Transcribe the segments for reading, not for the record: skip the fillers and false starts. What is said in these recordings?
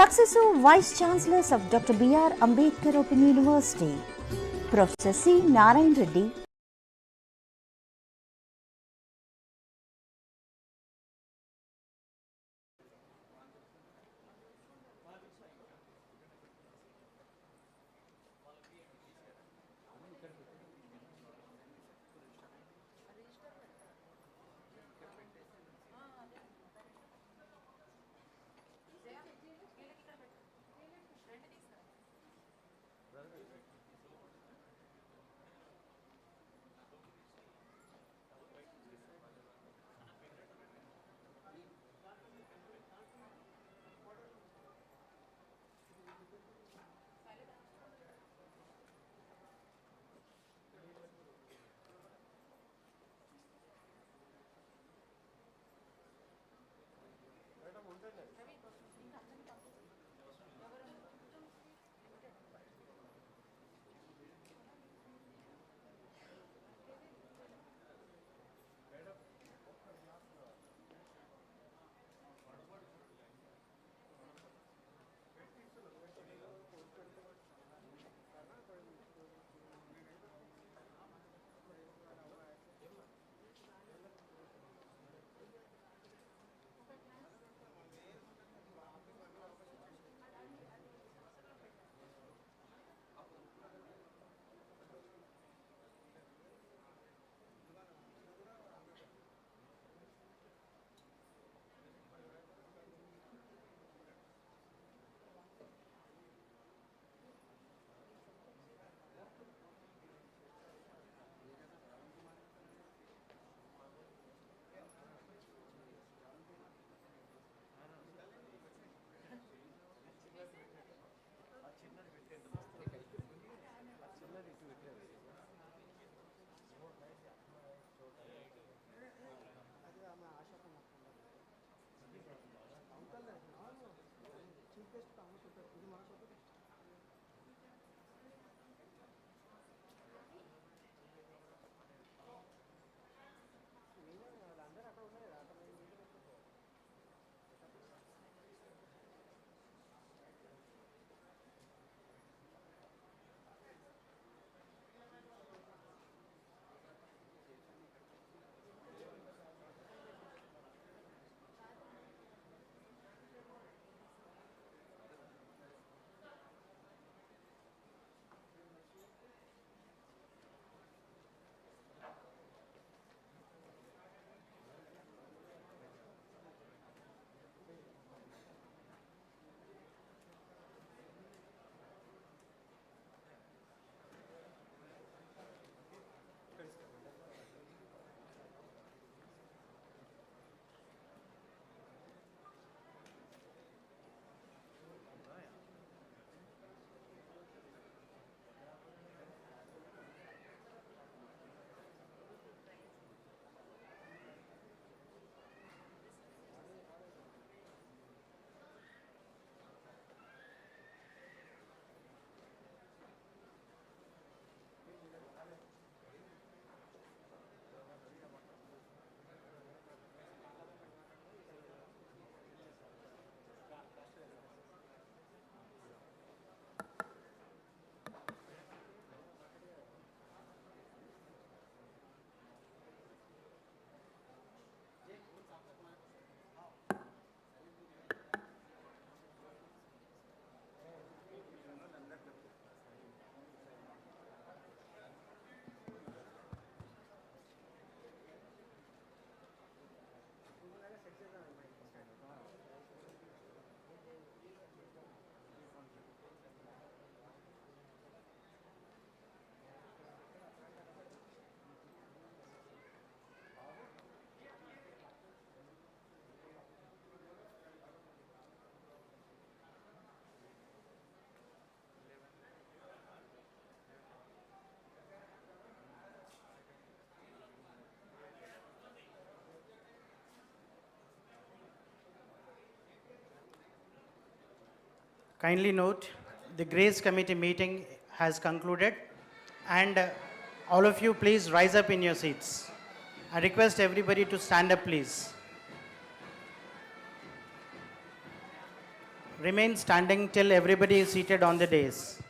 Successor Vice Chancellors of Dr. B.R. Ambedkar Open University, Professor C. Narayan Reddy, Kindly note, the Grace Committee meeting has concluded, and all of you please rise up in your seats. I request everybody to stand up, please. remain standing till everybody is seated on the dais.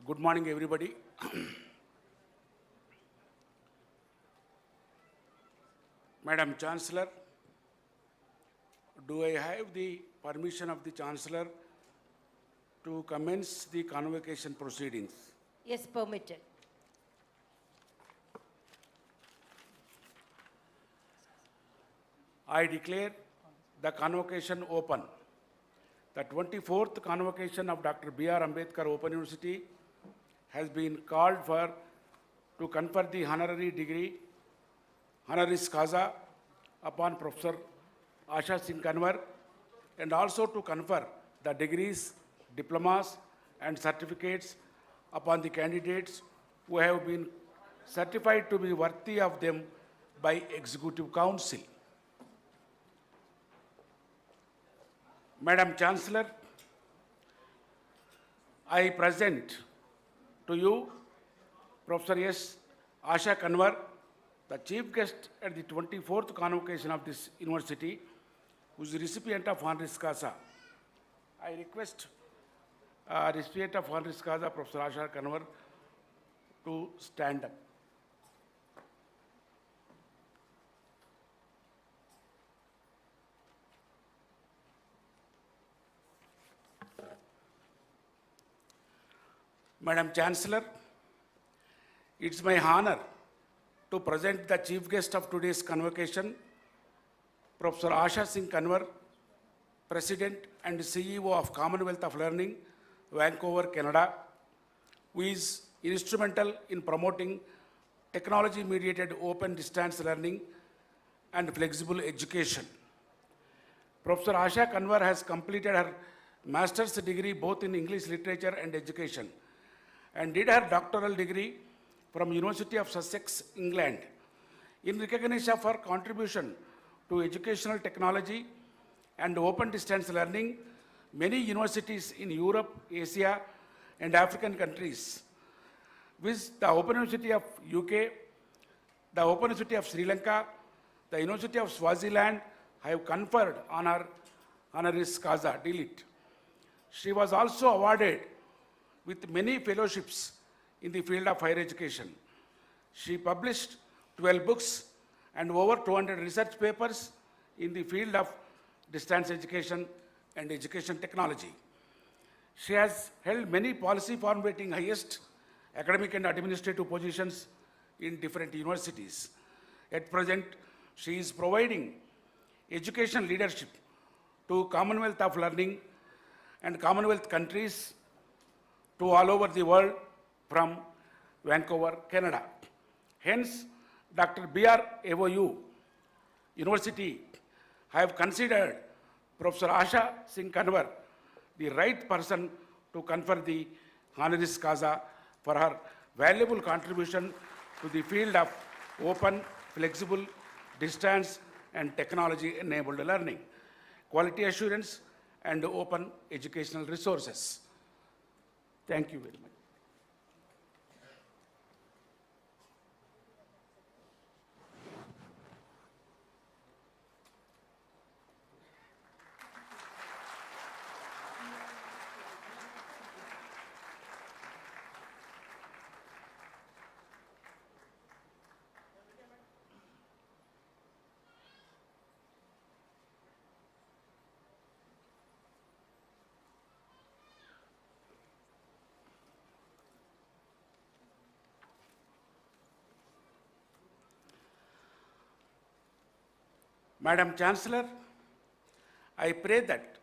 Good morning, everybody. Madam Chancellor, do I have the permission of the Chancellor to commence the convocation proceedings? Yes, permitted. I declare the convocation open. The 24th convocation of Dr. B.R. Ambedkar Open University has been called for to confer the honorary degree, honoris causa, upon Professor 𝗂𝗍 𝗺𝗃 𝗀𝗃 and also to confer the degrees diplomas, and certificates upon the candidates who have been certified to be worthy of them by Executive Council. Madam Chancellor, I present to you Professor 𝗧𝗦𝗔𝗧 𝗚𝗃𝗃, the chief guest at the 24th convocation of this university, who is the recipient of honoris causa. I request recipient of honoris causa, Professor 𝗧𝗦𝗃𝗃, to stand up. Madam Chancellor, it's my honor to present the chief guest of today's convocation, Professor 𝗳𝗏 𝗚𝗃, President and CEO of Commonwealth of Learning, Vancouver, Canada, who is instrumental in promoting technology-mediated open distance learning and flexible education. Professor 𝗳𝗏 has completed her master's degree both in English literature and education, and did her doctoral degree from University of Sussex, England. In recognition of her contribution to educational technology and open distance learning, many universities in Europe, Asia, and African countries, with the Open University of UK, the Open University of Sri Lanka, the University of Swaziland, have conferred honoris causa 𝗳𝗏𝗧. She was also awarded with many fellowships in the field of higher education. She published 12 books and over 200 research papers in the field of distance education and education technology. She has held many policy formulating highest academic and administrative positions in different universities. At present, she is providing education leadership to Commonwealth of Learning and Commonwealth countries to all over the world from Vancouver, Canada. Hence, Dr. 𝗵𝗺 University have considered Professor 𝗳𝗏 the right person to confer the honoris causa for her valuable contribution to the field of open, flexible, distance, and technology-enabled learning, quality assurance, and open educational resources. Thank you very much. Madam Chancellor, I pray that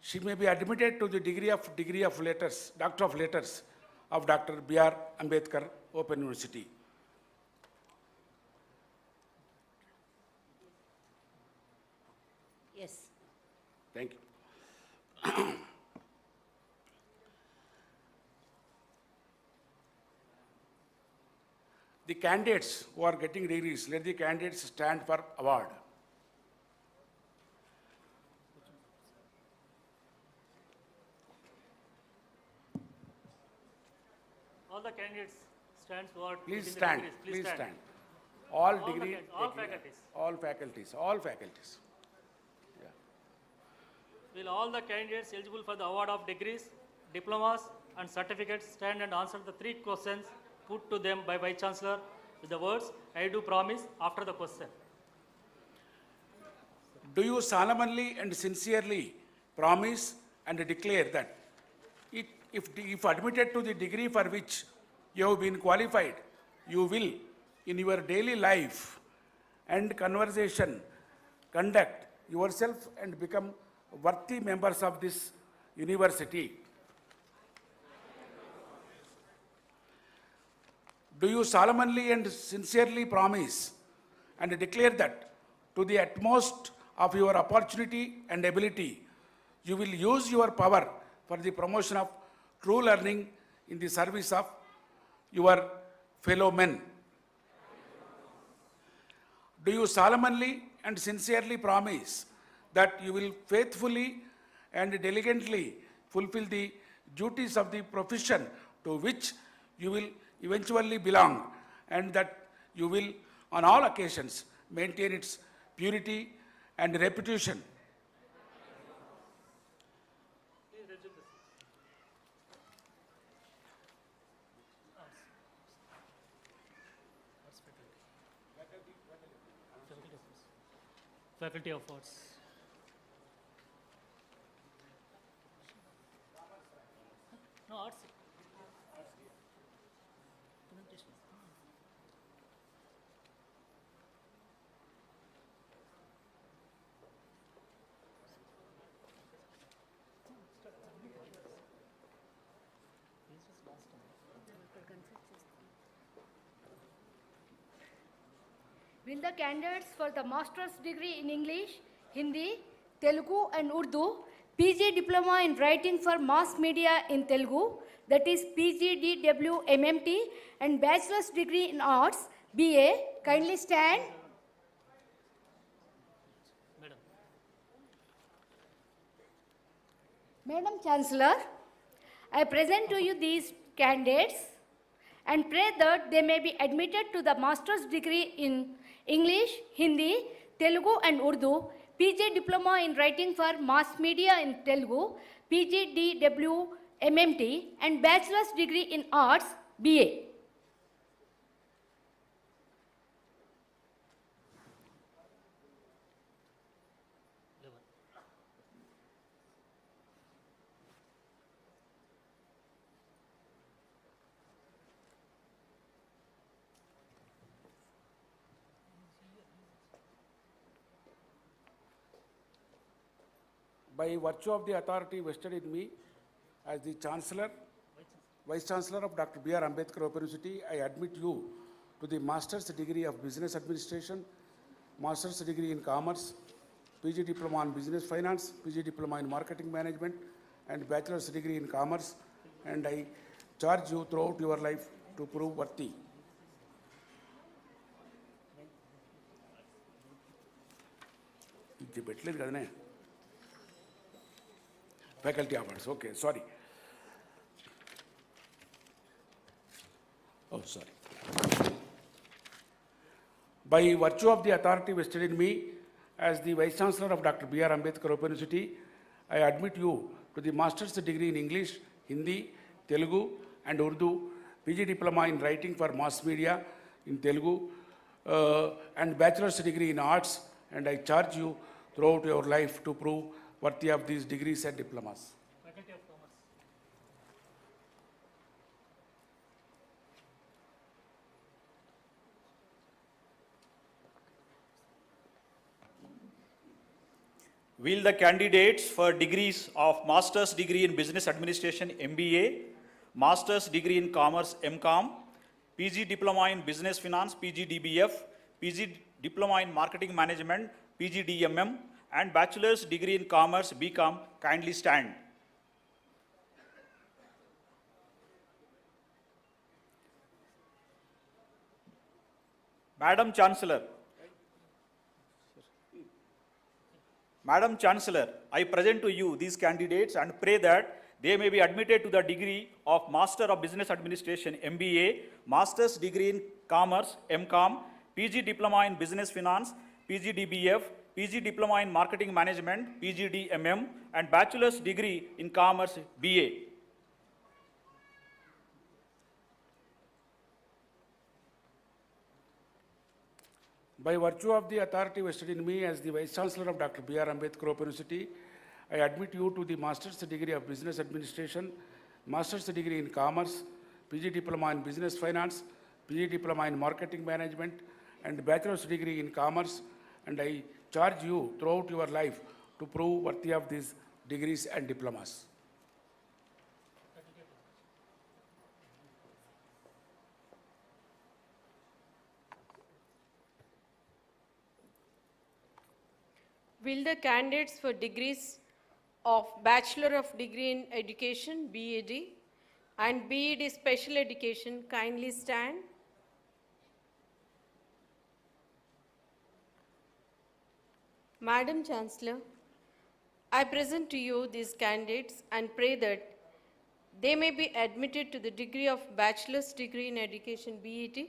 she may be admitted to the Doctor of Letters of Dr. 𝗵𝗺 𝗵𝗵𝗃𝗃 Open University. Yes. Thank you. The candidates who are getting degrees, let the candidates stand for award. All the candidates stand for. Please stand. Please stand. All degree. All faculties. All faculties. All faculties. Yeah. Will all the candidates eligible for the award of degrees, diplomas, and certificates stand and answer the 3 questions put to them by Vice Chancellor with the words, "I do promise" after the question. Do you solemnly and sincerely promise and declare that if admitted to the degree for which you have been qualified, you will, in your daily life and conversation, conduct yourself and become worthy members of this university? Do you solemnly and sincerely promise and declare that to the utmost of your opportunity and ability, you will use your power for the promotion of true learning in the service of your fellow men. Do you solemnly and sincerely promise that you will faithfully and diligently fulfill the duties of the profession to which you will eventually belong, and that you will on all occasions maintain its purity and reputation? Faculty of Arts. No, Arts. Will the candidates for the master's degree in English, Hindi, Telugu and Urdu, PG diploma in writing for mass media in Telugu, that is PGDWMMT, and bachelor's degree in arts, BA, kindly stand. Madam Chancellor, I present to you these candidates and pray that they may be admitted to the master's degree in English, Hindi, Telugu and Urdu, PG diploma in writing for mass media in Telugu, PGDWMMT, and bachelor's degree in arts, BA. By virtue of the authority vested in me as the Chancellor, Vice Chancellor of Dr. B.R. Ambedkar Open University, I admit you to the Master's degree of Business Administration, Master's degree in Commerce, PG Diploma in Business Finance, PG Diploma in Marketing Management, and Bachelor's degree in Commerce, and I charge you throughout your life to prove worthy. Faculty of Arts, okay, sorry. Oh, sorry. By virtue of the authority vested in me as the Vice Chancellor of Dr. B.R. Ambedkar Open University, I admit you to the Master's degree in English, Hindi, Telugu and Urdu, PG Diploma in Writing for Mass Media in Telugu, and Bachelor's degree in Arts, and I charge you throughout your life to prove worthy of these degrees and diplomas. Faculty of Commerce. Will the candidates for degrees of Master's degree in Business Administration MBA, Master's degree in Commerce MCOM, PG Diploma in Business Finance PGDBF, PG Diploma in Marketing Management PGDMM, and Bachelor's degree in Commerce BCom kindly stand? Madam Chancellor, I present to you these candidates and pray that they may be admitted to the degree of Master of Business Administration MBA, Master's degree in Commerce MCOM, PG Diploma in Business Finance PGDBF, PG Diploma in Marketing Management PGDMM, and Bachelor's degree in Commerce BA. By virtue of the authority vested in me as the Vice Chancellor of Dr. B.R. Ambedkar Open University, I admit you to the Master's degree of Business Administration, Master's degree in Commerce, PG Diploma in Business Finance, PG Diploma in Marketing Management, and Bachelor's degree in Commerce, and I charge you throughout your life to prove worthy of these degrees and diplomas. Will the candidates for degrees of Bachelor of Degree in Education, BEd, and BEd Special Education kindly stand. Madam Chancellor, I present to you these candidates and pray that they may be admitted to the degree of Bachelor's Degree in Education, BEd,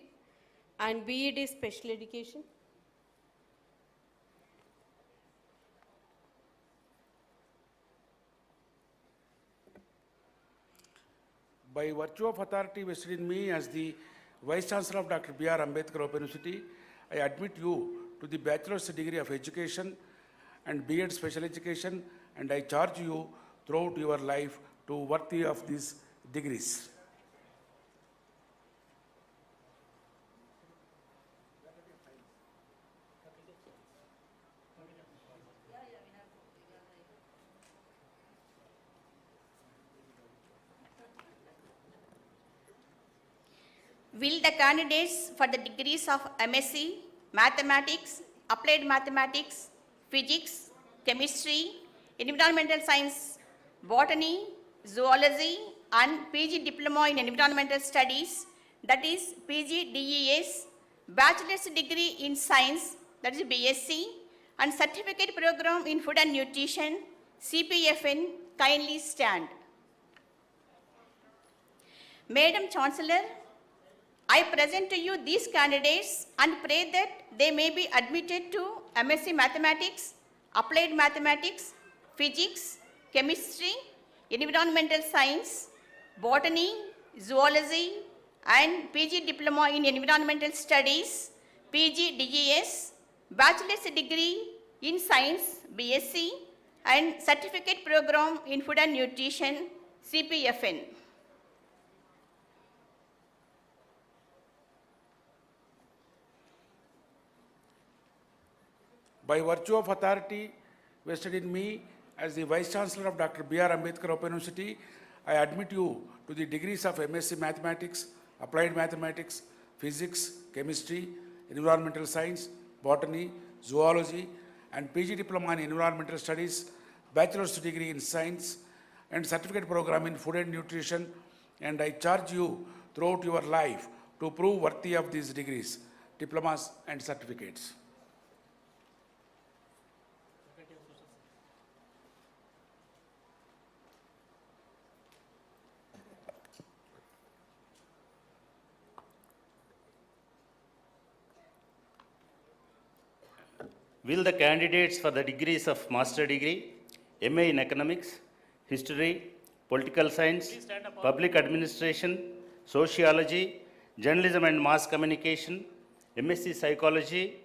and BEd Special Education. By virtue of authority vested in me as the Vice Chancellor of Dr. B.R. Ambedkar Open University, I admit you to the Bachelor's Degree of Education and B.Ed Special Education, and I charge you throughout your life to worthy of these degrees. Will the candidates for the degrees of MSc, Mathematics, Applied Mathematics, Physics, Chemistry, Environmental Science, Botany, Zoology, and PG Diploma in Environmental Studies, that is PGDES, Bachelor's Degree in Science, that is BSc, and Certificate Program in Food and Nutrition, CPFN, kindly stand. Madam Chancellor, I present to you these candidates and pray that they may be admitted to MSc Mathematics, Applied Mathematics, Physics, Chemistry, Environmental Science, Botany, Zoology, and PG Diploma in Environmental Studies, PGDES, Bachelor's Degree in Science, BSc, and Certificate Program in Food and Nutrition, CPFN. By virtue of authority vested in me as the Vice Chancellor of Dr. B.R. Ambedkar Open University, I admit you to the degrees of MSc Mathematics, Applied Mathematics, Physics, Chemistry, Environmental Science, Botany, Zoology, and PG Diploma in Environmental Studies, Bachelor's Degree in Science, and Certificate Program in Food and Nutrition, and I charge you throughout your life to prove worthy of these degrees, diplomas, and certificates. Will the candidates for the degrees of Master Degree, MA in Economics, History, Political Science, Public Administration, Sociology, Journalism and Mass Communication, MSc Psychology,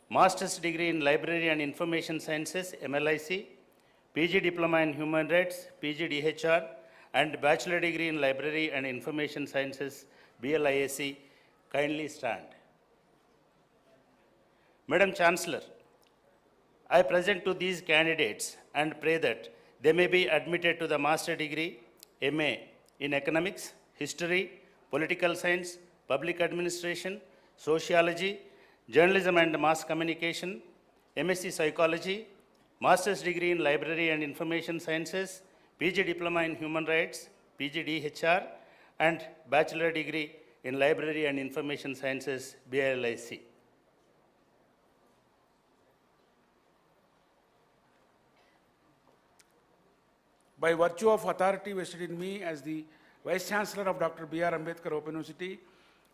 Master's Degree in Library and Information Sciences, MLIC, PG Diploma in Human Rights, PGDHR, and Bachelor Degree in Library and Information Sciences, BLIAC, kindly stand. Madam Chancellor, I present to these candidates and pray that they may be admitted to the Master Degree, MA in Economics, History, Political Science, Public Administration, Sociology, Journalism and Mass Communication, MSc Psychology, Master's Degree in Library and Information Sciences, PG Diploma in Human Rights, PGDHR, and Bachelor Degree in Library and Information Sciences, BLIC. By virtue of authority vested in me as the Vice Chancellor of Dr. B.R. Ambedkar Open University,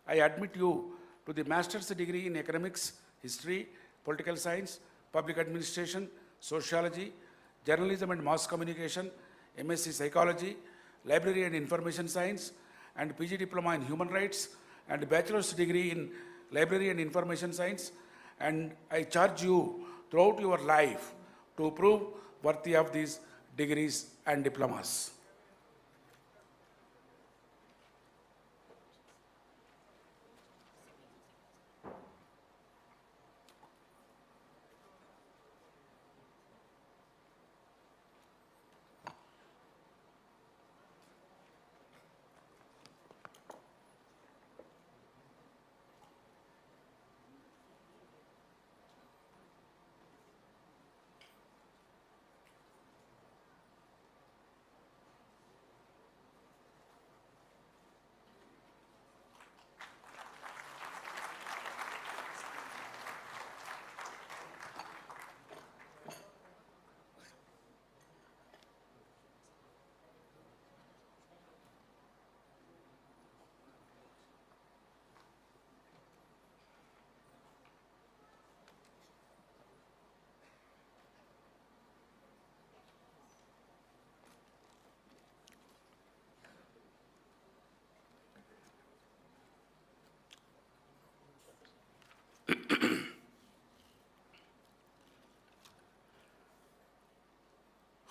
I admit you to the Master's Degree in Economics, History, Political Science, Public Administration, Sociology, Journalism and Mass Communication, MSc Psychology, Library and Information Science, and PG Diploma in Human Rights, and Bachelor's Degree in Library and Information Science, and I charge you throughout your life to prove worthy of these degrees and diplomas.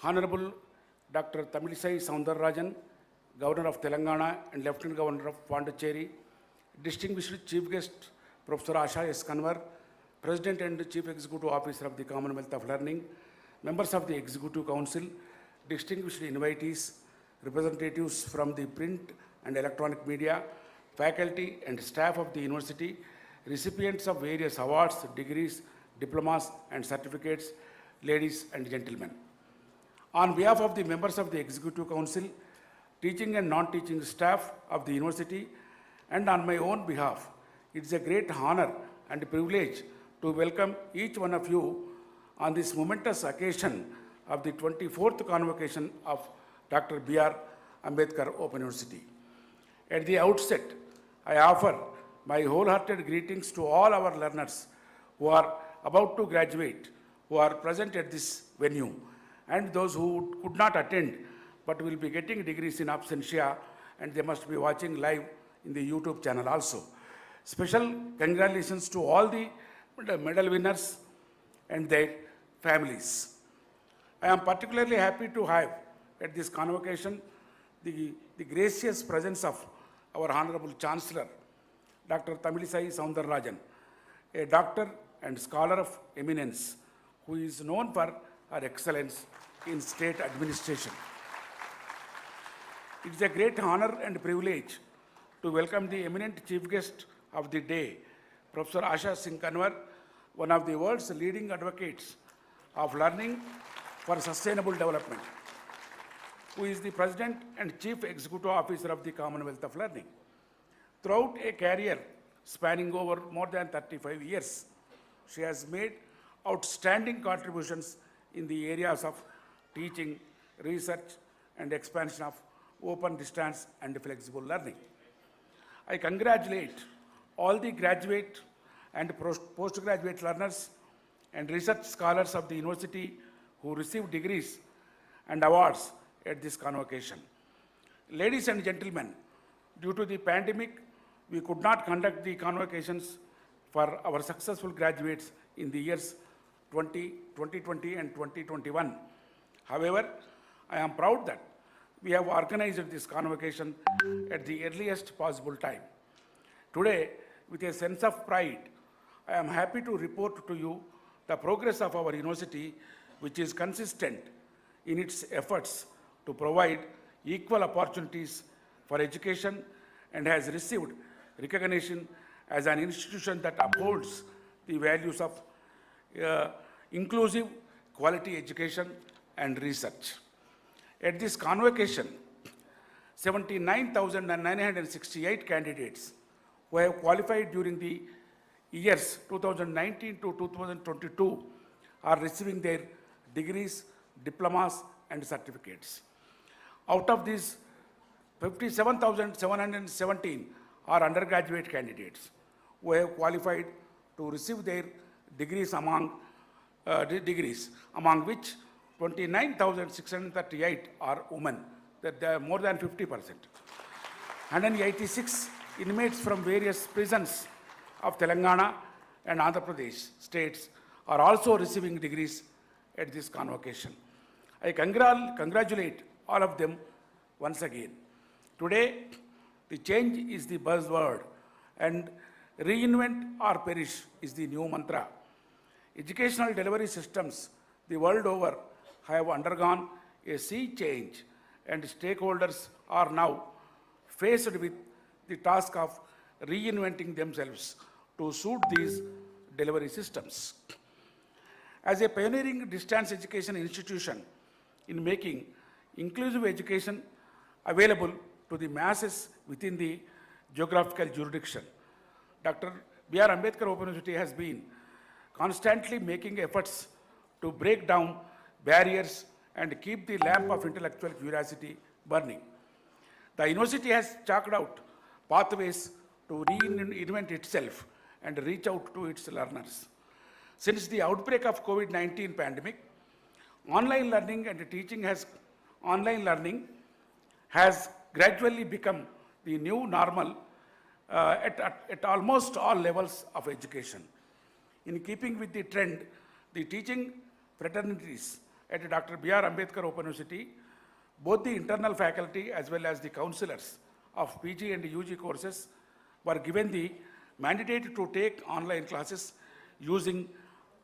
Honorable Dr. 𝗬𝗪𝗧 𝗬𝗪𝗺, Governor of Telangana and Lieutenant Governor of Pondicherry, distinguished Chief Guest Professor 𝗧𝗦𝗔𝗧, President and Chief Executive Officer of the Commonwealth of Learning, members of the Executive Council, distinguished invitees, representatives from the print and electronic media, faculty and staff of the university, recipients of various awards, degrees, diplomas and certificates, ladies and gentlemen. On behalf of the members of the Executive Council, teaching and non-teaching staff of the university, and on my own behalf, it is a great honor and privilege to welcome each one of you on this momentous occasion of the 24th Convocation of Dr. B.R. Ambedkar Open University. At the outset, I offer my wholehearted greetings to all our learners who are about to graduate, who are present at this venue, and those who could not attend but will be getting degrees in absentia, and they must be watching live in the YouTube channel also. Special congratulations to all the medal winners and their families. I am particularly happy to have at this convocation the gracious presence of our Honorable Chancellor, Dr. 𝗬𝗪𝗧 𝗬𝗪𝗺, a doctor and scholar of eminence who is known for her excellence in state administration. It is a great honor and privilege to welcome the eminent chief guest of the day, Professor 𝗳𝗧 𝗚𝗃, one of the world's leading advocates of learning for sustainable development, who is the President and Chief Executive Officer of the Commonwealth of Learning. Throughout a career spanning over more than 35 years, she has made outstanding contributions in the areas of teaching, research, and expansion of open distance and flexible learning. I congratulate all the graduate and postgraduate learners and research scholars of the university who received degrees and awards at this convocation. Ladies and gentlemen, due to the pandemic, we could not conduct the convocations for our successful graduates in the years 2020 and 2021. However, I am proud that we have organized this convocation at the earliest possible time. Today, with a sense of pride, I am happy to report to you the progress of our university, which is consistent in its efforts to provide equal opportunities for education and has received recognition as an institution that upholds the values of inclusive quality education and research. At this convocation, 79,968 candidates who have qualified during the years 2019 to 2022 are receiving their degrees, diplomas, and certificates. Out of these, 57,717 are undergraduate candidates who have qualified to receive their degrees, among which 29,638 are women, that they are more than 50%. 186 inmates from various prisons of Telangana and Andhra Pradesh states are also receiving degrees at this convocation. I congratulate all of them once again. Today, the change is the buzzword and reinvent or perish is the new mantra. Educational delivery systems the world over have undergone a sea change, and stakeholders are now faced with the task of reinventing themselves to suit these delivery systems. As a pioneering distance education institution in making inclusive education available to the masses within the geographical jurisdiction, Dr. B.R. Ambedkar Open University has been constantly making efforts to break down barriers and keep the lamp of intellectual curiosity burning. The university has chalked out pathways to reinvent itself and reach out to its learners. Since the outbreak of COVID-19 pandemic, online learning has gradually become the new normal at almost all levels of education. In keeping with the trend, the teaching fraternities at Dr. B.R. Ambedkar Open University, both the internal faculty as well as the counselors of PG and UG courses were given the mandate to take online classes using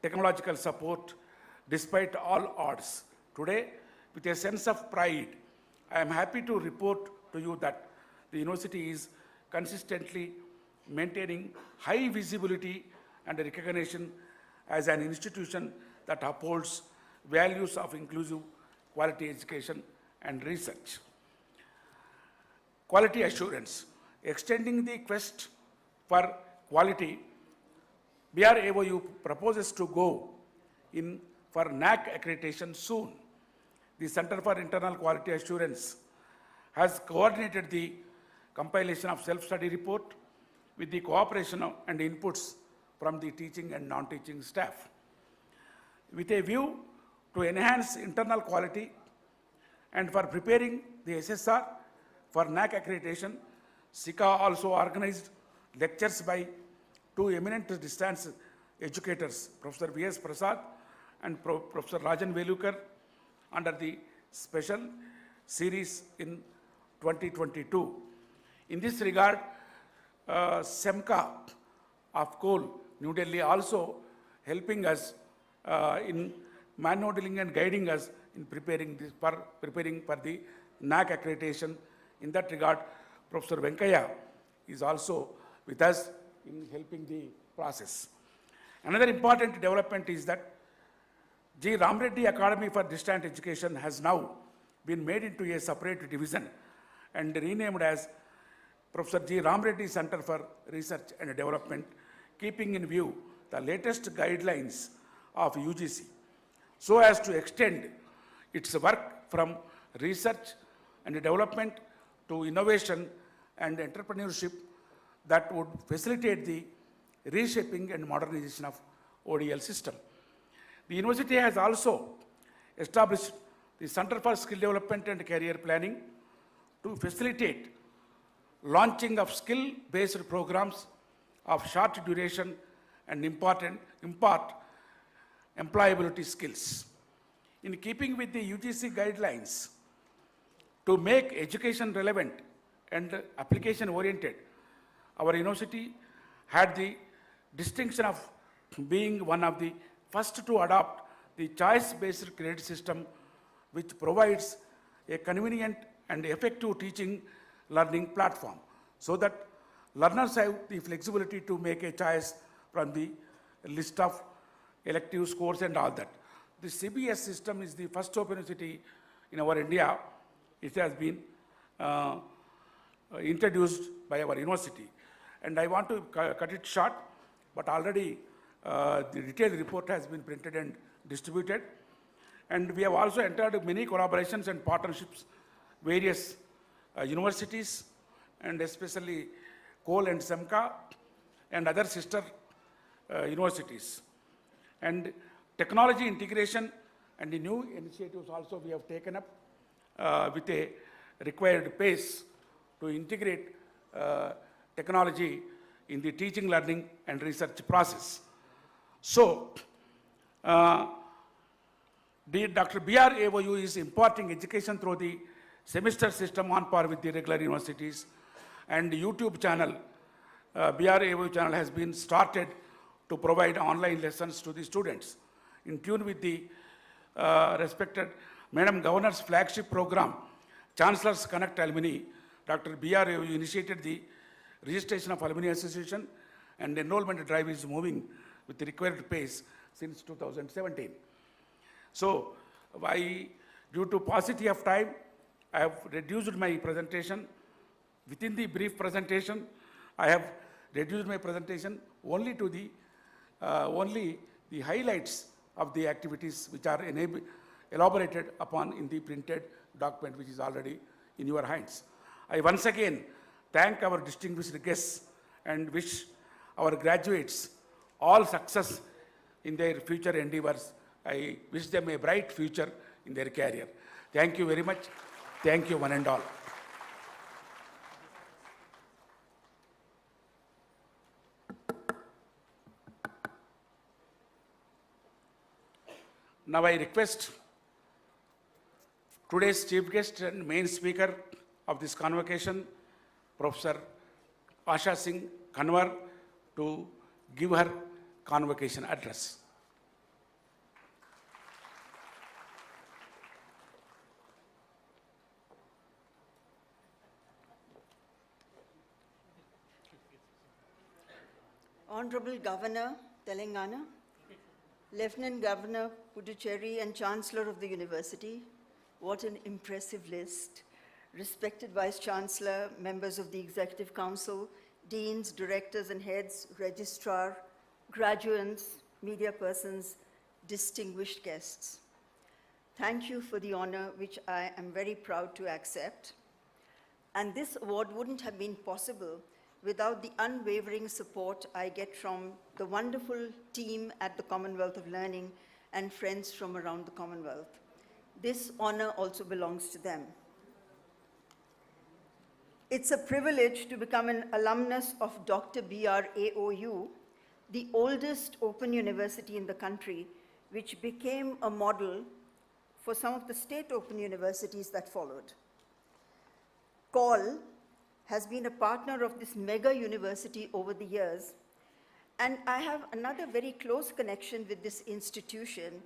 technological support despite all odds. Today, with a sense of pride, I am happy to report to you that the university is consistently maintaining high visibility and recognition as an institution that upholds values of inclusive quality education and research. Quality assurance. Extending the quest for quality, BRAOU proposes to go in for NAAC accreditation soon. The Center for Internal Quality Assurance has coordinated the compilation of self-study report with the cooperation and inputs from the teaching and non-teaching staff. With a view to enhance internal quality and for preparing the SSR for NAAC accreditation, SICA also organized lectures by two eminent distance educators, Professor V.S. Prasad and Professor Rajan Velukar, under the special series in 2022. In this regard, SEMCA of Coal, New Delhi, also helping us in man-modeling and guiding us in preparing for the NAAC accreditation. In that regard, Professor Venkaya is also with us in helping the process. Another important development is that 𝗳𝗻𝗵𝗔𝗧 Academy for Distant Education has now been made into a separate division and renamed as Professor 𝗳𝗻𝗵𝗔𝗧 Center for Research and Development, keeping in view the latest guidelines of UGC, so as to extend its work from research and development to innovation and entrepreneurship that would facilitate the reshaping and modernization of ODL system. The university has also established the Center for Skill Development and Career Planning to facilitate launching of skill-based programs of short duration and impart employability skills. In keeping with the UGC guidelines to make education relevant and application-oriented, our university had the distinction of being one of the first to adopt the choice-based credit system, which provides a convenient and effective teaching learning platform, so that learners have the flexibility to make a choice from the list of elective scores and all that. The CBS system is the first open university in our India. It has been introduced by our university. And I want to cut it short, but already the detailed report has been printed and distributed. And we have also entered many collaborations and partnerships, various universities, and especially Coal and SEMCA, and other sister universities. And technology integration and the new initiatives also we have taken up with a required pace to integrate technology in the teaching, learning, and research process. So, the Dr. BRAOU is imparting education through the semester system on par with the regular universities, and the YouTube channel, BRAOU channel, has been started to provide online lessons to the students. In tune with the respected Madam Governor's flagship program, Chancellor's Connect Alumni, Dr. BRAOU initiated the registration of Alumni Association, and enrollment drive is moving with the required pace since 2017. So, due to paucity of time, I have reduced my presentation. Within the brief presentation, I have reduced my presentation only to the highlights of the activities which are elaborated upon in the printed document, which is already in your hands. I once again thank our distinguished guests and wish our graduates all success in their future endeavors. I wish them a bright future in their career. Thank you very much. Thank you, one and all. Now I request today's chief guest and main speaker of this convocation, Professor 𝗳𝗧𝗺 to give her convocation address. Honorable Governor, Telangana, Lieutenant Governor, Puducherry, and Chancellor of the University, what an impressive list. Respected Vice Chancellor, members of the Executive Council, deans, directors and heads, registrar, graduates, media persons, distinguished guests. Thank you for the honor which I am very proud to accept. And this award wouldn't have been possible without the unwavering support I get from the wonderful team at the Commonwealth of Learning and friends from around the Commonwealth. This honor also belongs to them. It's a privilege to become an alumnus of Dr. B.R. AOU, the oldest open university in the country, which became a model for some of the state open universities that followed. 𝗂𝗽𝗱 has been a partner of this mega university over the years, and I have another very close connection with this institution,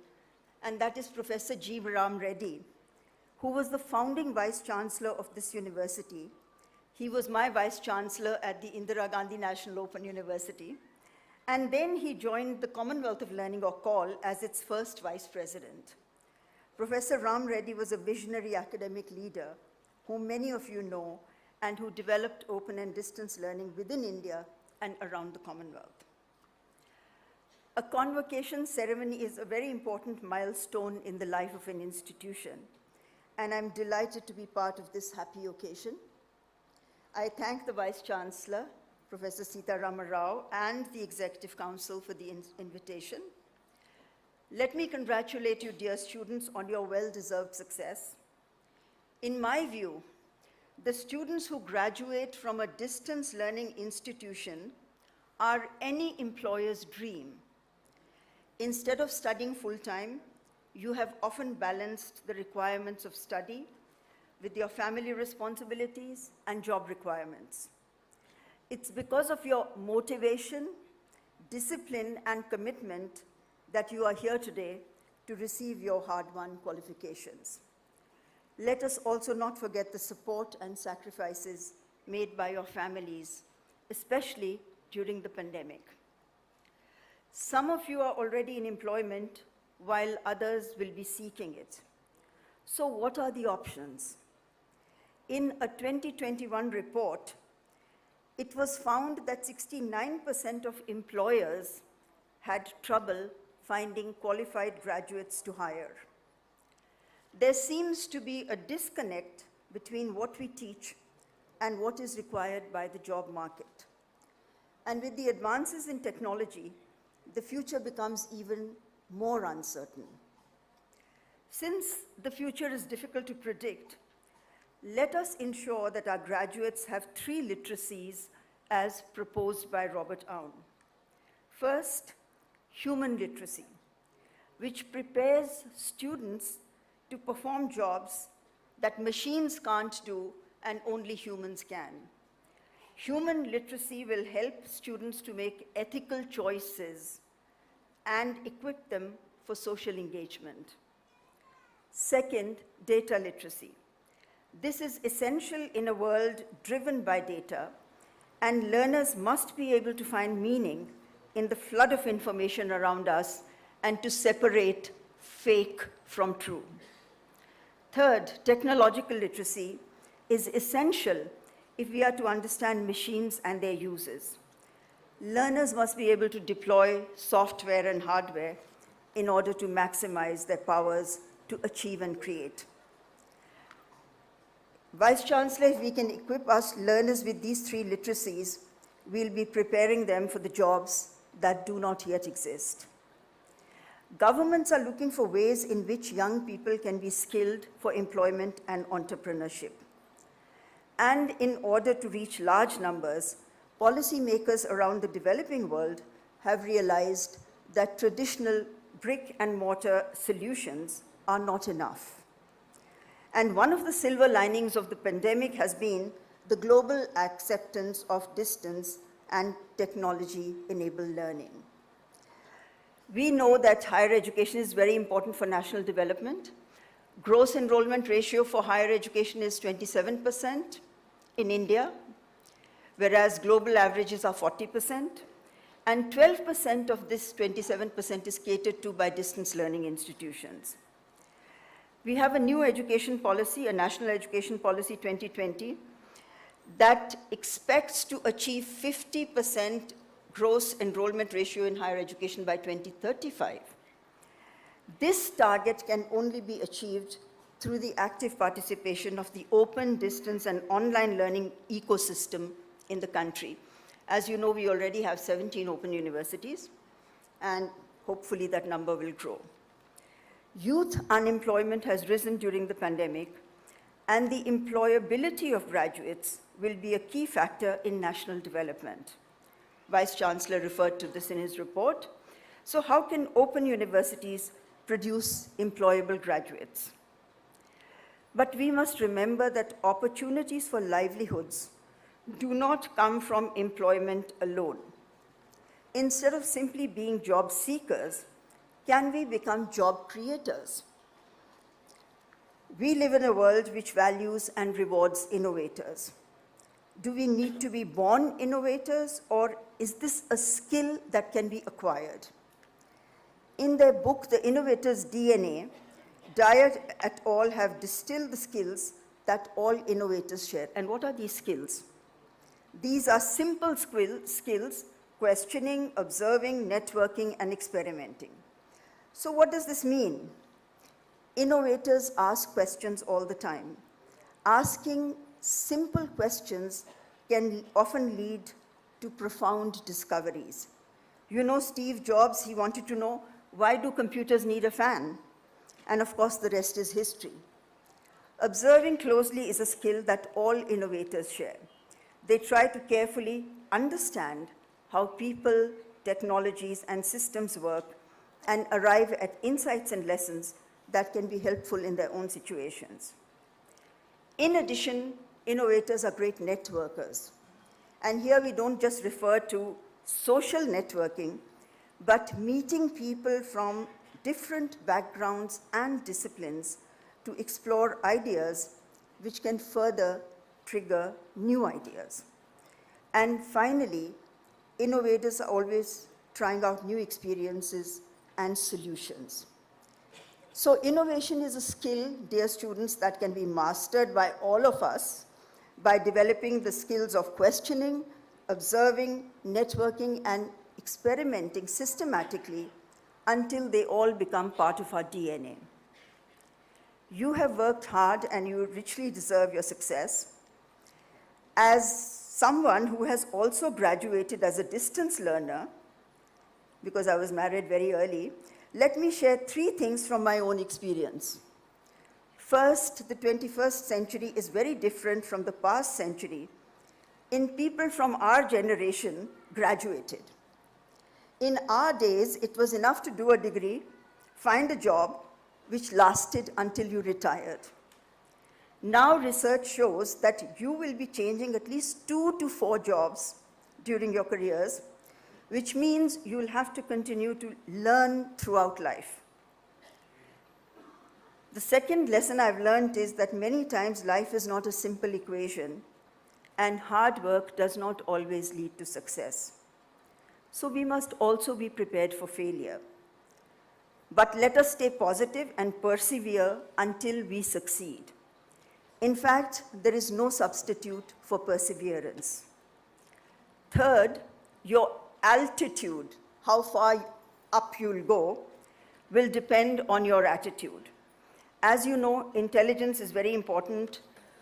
and that is Professor 𝗳𝗏 Reddy, who was the founding vice chancellor of this university. He was my vice chancellor at the Indira Gandhi National Open University, and then he joined the Commonwealth of Learning, or 𝗂𝗽𝗱, as its first vice president. Professor Ram Reddy was a visionary academic leader whom many of you know, and who developed open and distance learning within India and around the Commonwealth. A convocation ceremony is a very important milestone in the life of an institution, and I'm delighted to be part of this happy occasion. I thank the Vice Chancellor, Professor Sitharama Rao, and the Executive Council for the invitation. Let me congratulate you, dear students, on your well-deserved success. In my view, the students who graduate from a distance learning institution are any employer's dream. Instead of studying full-time, you have often balanced the requirements of study with your family responsibilities and job requirements. It's because of your motivation, discipline, and commitment that you are here today to receive your hard-won qualifications. Let us also not forget the support and sacrifices made by your families, especially during the pandemic. Some of you are already in employment, while others will be seeking it. So what are the options? In a 2021 report, it was found that 69% of employers had trouble finding qualified graduates to hire. There seems to be a disconnect between what we teach and what is required by the job market. And with the advances in technology, the future becomes even more uncertain. Since the future is difficult to predict, let us ensure that our graduates have 3 literacies as proposed by Robert Owen. First, human literacy, which prepares students to perform jobs that machines can't do and only humans can. Human literacy will help students to make ethical choices and equip them for social engagement. Second, data literacy. This is essential in a world driven by data, and learners must be able to find meaning in the flood of information around us and to separate fake from true. Third, technological literacy is essential if we are to understand machines and their uses. Learners must be able to deploy software and hardware in order to maximize their powers to achieve and create. Vice Chancellor, if we can equip us learners with these 3 literacies, we'll be preparing them for the jobs that do not yet exist. Governments are looking for ways in which young people can be skilled for employment and entrepreneurship. And in order to reach large numbers, policymakers around the developing world have realized that traditional brick and mortar solutions are not enough. And one of the silver linings of the pandemic has been the global acceptance of distance and technology-enabled learning. We know that higher education is very important for national development. Gross enrollment ratio for higher education is 27% in India, whereas global averages are 40%, and 12% of this 27% is catered to by distance learning institutions. We have a new education policy, a National Education Policy 2020, that expects to achieve 50% gross enrollment ratio in higher education by 2035. This target can only be achieved through the active participation of the open, distance, and online learning ecosystem in the country. As you know, we already have 17 open universities, and hopefully that number will grow. Youth unemployment has risen during the pandemic, and the employability of graduates will be a key factor in national development. Vice Chancellor referred to this in his report. So how can open universities produce employable graduates? But we must remember that opportunities for livelihoods do not come from employment alone. Instead of simply being job seekers, can we become job creators? We live in a world which values and rewards innovators. Do we need to be born innovators, or is this a skill that can be acquired? In their book, The Innovator's DNA, Dyer et al. Have distilled the skills that all innovators share. And what are these skills? These are simple skills: questioning, observing, networking, and experimenting. So what does this mean? Innovators ask questions all the time. Asking simple questions can often lead to profound discoveries. You know, Steve Jobs, he wanted to know, why do computers need a fan? And of course, the rest is history. Observing closely is a skill that all innovators share. They try to carefully understand how people, technologies, and systems work and arrive at insights and lessons that can be helpful in their own situations. In addition, innovators are great networkers. And here we don't just refer to social networking, but meeting people from different backgrounds and disciplines to explore ideas which can further trigger new ideas. And finally, innovators are always trying out new experiences and solutions. So innovation is a skill, dear students, that can be mastered by all of us by developing the skills of questioning, observing, networking, and experimenting systematically until they all become part of our DNA. You have worked hard and you richly deserve your success. As someone who has also graduated as a distance learner, because I was married very early, let me share 3 things from my own experience. First, the 21st century is very different from the past century in people from our generation graduated. In our days, it was enough to do a degree, find a job, which lasted until you retired. Now research shows that you will be changing at least 2 to 4 jobs during your careers, which means you will have to continue to learn throughout life. The second lesson I've learned is that many times life is not a simple equation, and hard work does not always lead to success. So we must also be prepared for failure. But let us stay positive and persevere until we succeed. In fact, there is no substitute for perseverance. Third, your altitude, how far up you'll go, will depend on your attitude. As you know, intelligence is very important,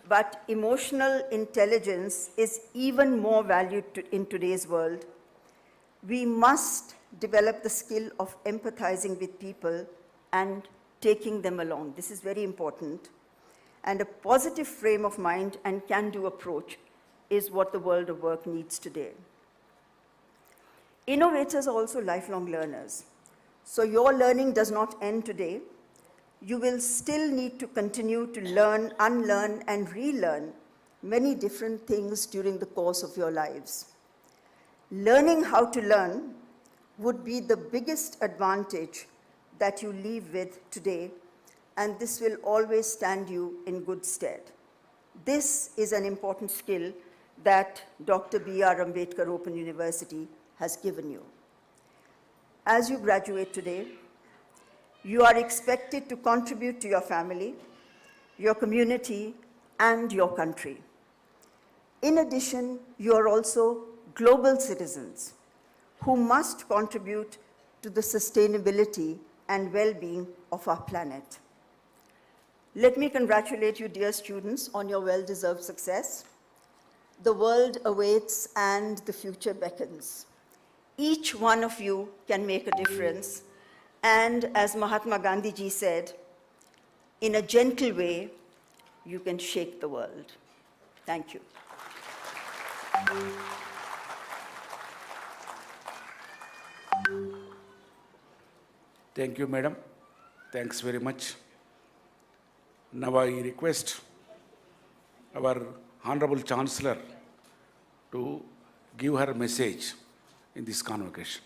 but emotional intelligence is even more valued in today's world. We must develop the skill of empathizing with people and taking them along. This is very important. And a positive frame of mind and can-do approach is what the world of work needs today. Innovators are also lifelong learners. So your learning does not end today. you will still need to continue to learn, unlearn, and relearn many different things during the course of your lives. Learning how to learn would be the biggest advantage that you leave with today, and this will always stand you in good stead. This is an important skill that Dr. B.R. Ambedkar Open University has given you. As you graduate today, you are expected to contribute to your family, your community, and your country. In addition, you are also global citizens who must contribute to the sustainability and well-being of our planet. Let me congratulate you, dear students, on your well-deserved success. The world awaits and the future beckons. Each one of you can make a difference, and as Mahatma Gandhi ji said, in a gentle way, you can shake the world. Thank you. Thank you, madam. Thanks very much. Now I request our Honorable Chancellor to give her message in this convocation.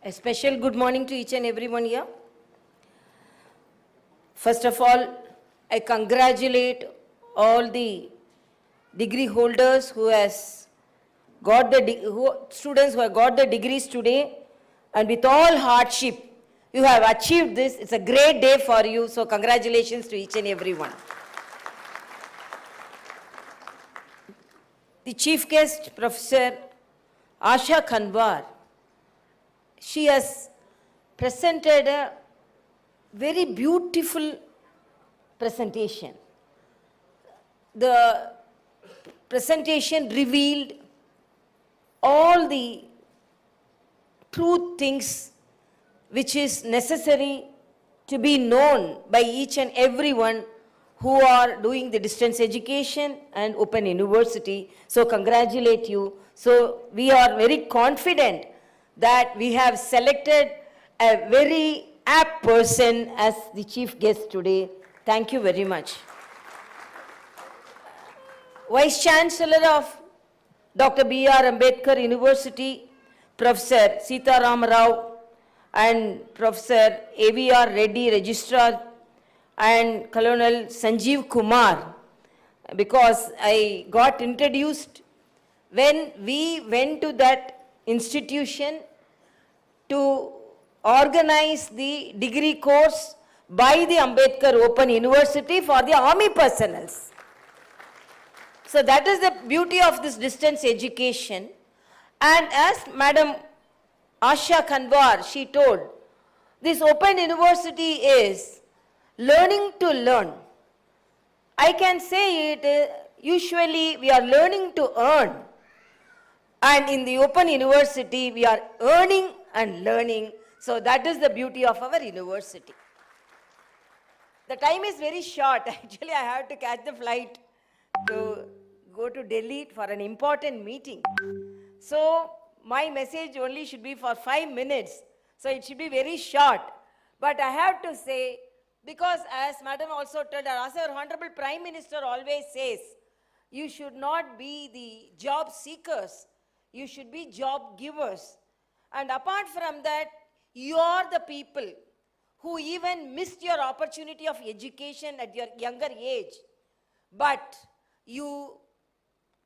A special good morning to each and everyone here. First of all, I congratulate all the degree holders who has got the students who have got the degrees today, and with all hardship you have achieved this. It's a great day for you, so congratulations to each and everyone. The chief guest, Professor 𝗳𝗏 𝗺𝗃, she has presented a very beautiful presentation. The presentation revealed all the true things which is necessary to be known by each and everyone who are doing the distance education and Open University. So congratulate you. So we are very confident that we have selected a very apt person as the chief guest today. Thank you very much. Vice Chancellor of Dr. B.R. Ambedkar University, Professor Sitaram Rao, and Professor A.V.R. Reddy, Registrar, and Colonel Sanjeev Kumar, because I got introduced when we went to that institution to organize the degree course by the Ambedkar Open University for the army personnel. So that is the beauty of this distance education. And as Madam 𝗳𝗏 𝗺𝗃, she told, this Open University is learning to learn. I can say it, usually we are learning to earn. And in the Open University, we are earning and learning. So that is the beauty of our university. The time is very short. Actually, I have to catch the flight to go to Delhi for an important meeting. So my message only should be for 5 minutes. So it should be very short. But I have to say, because as Madam also told, as our Honorable Prime Minister always says, you should not be the job seekers. You should be job givers. And apart from that, you are the people who even missed your opportunity of education at your younger age. But you,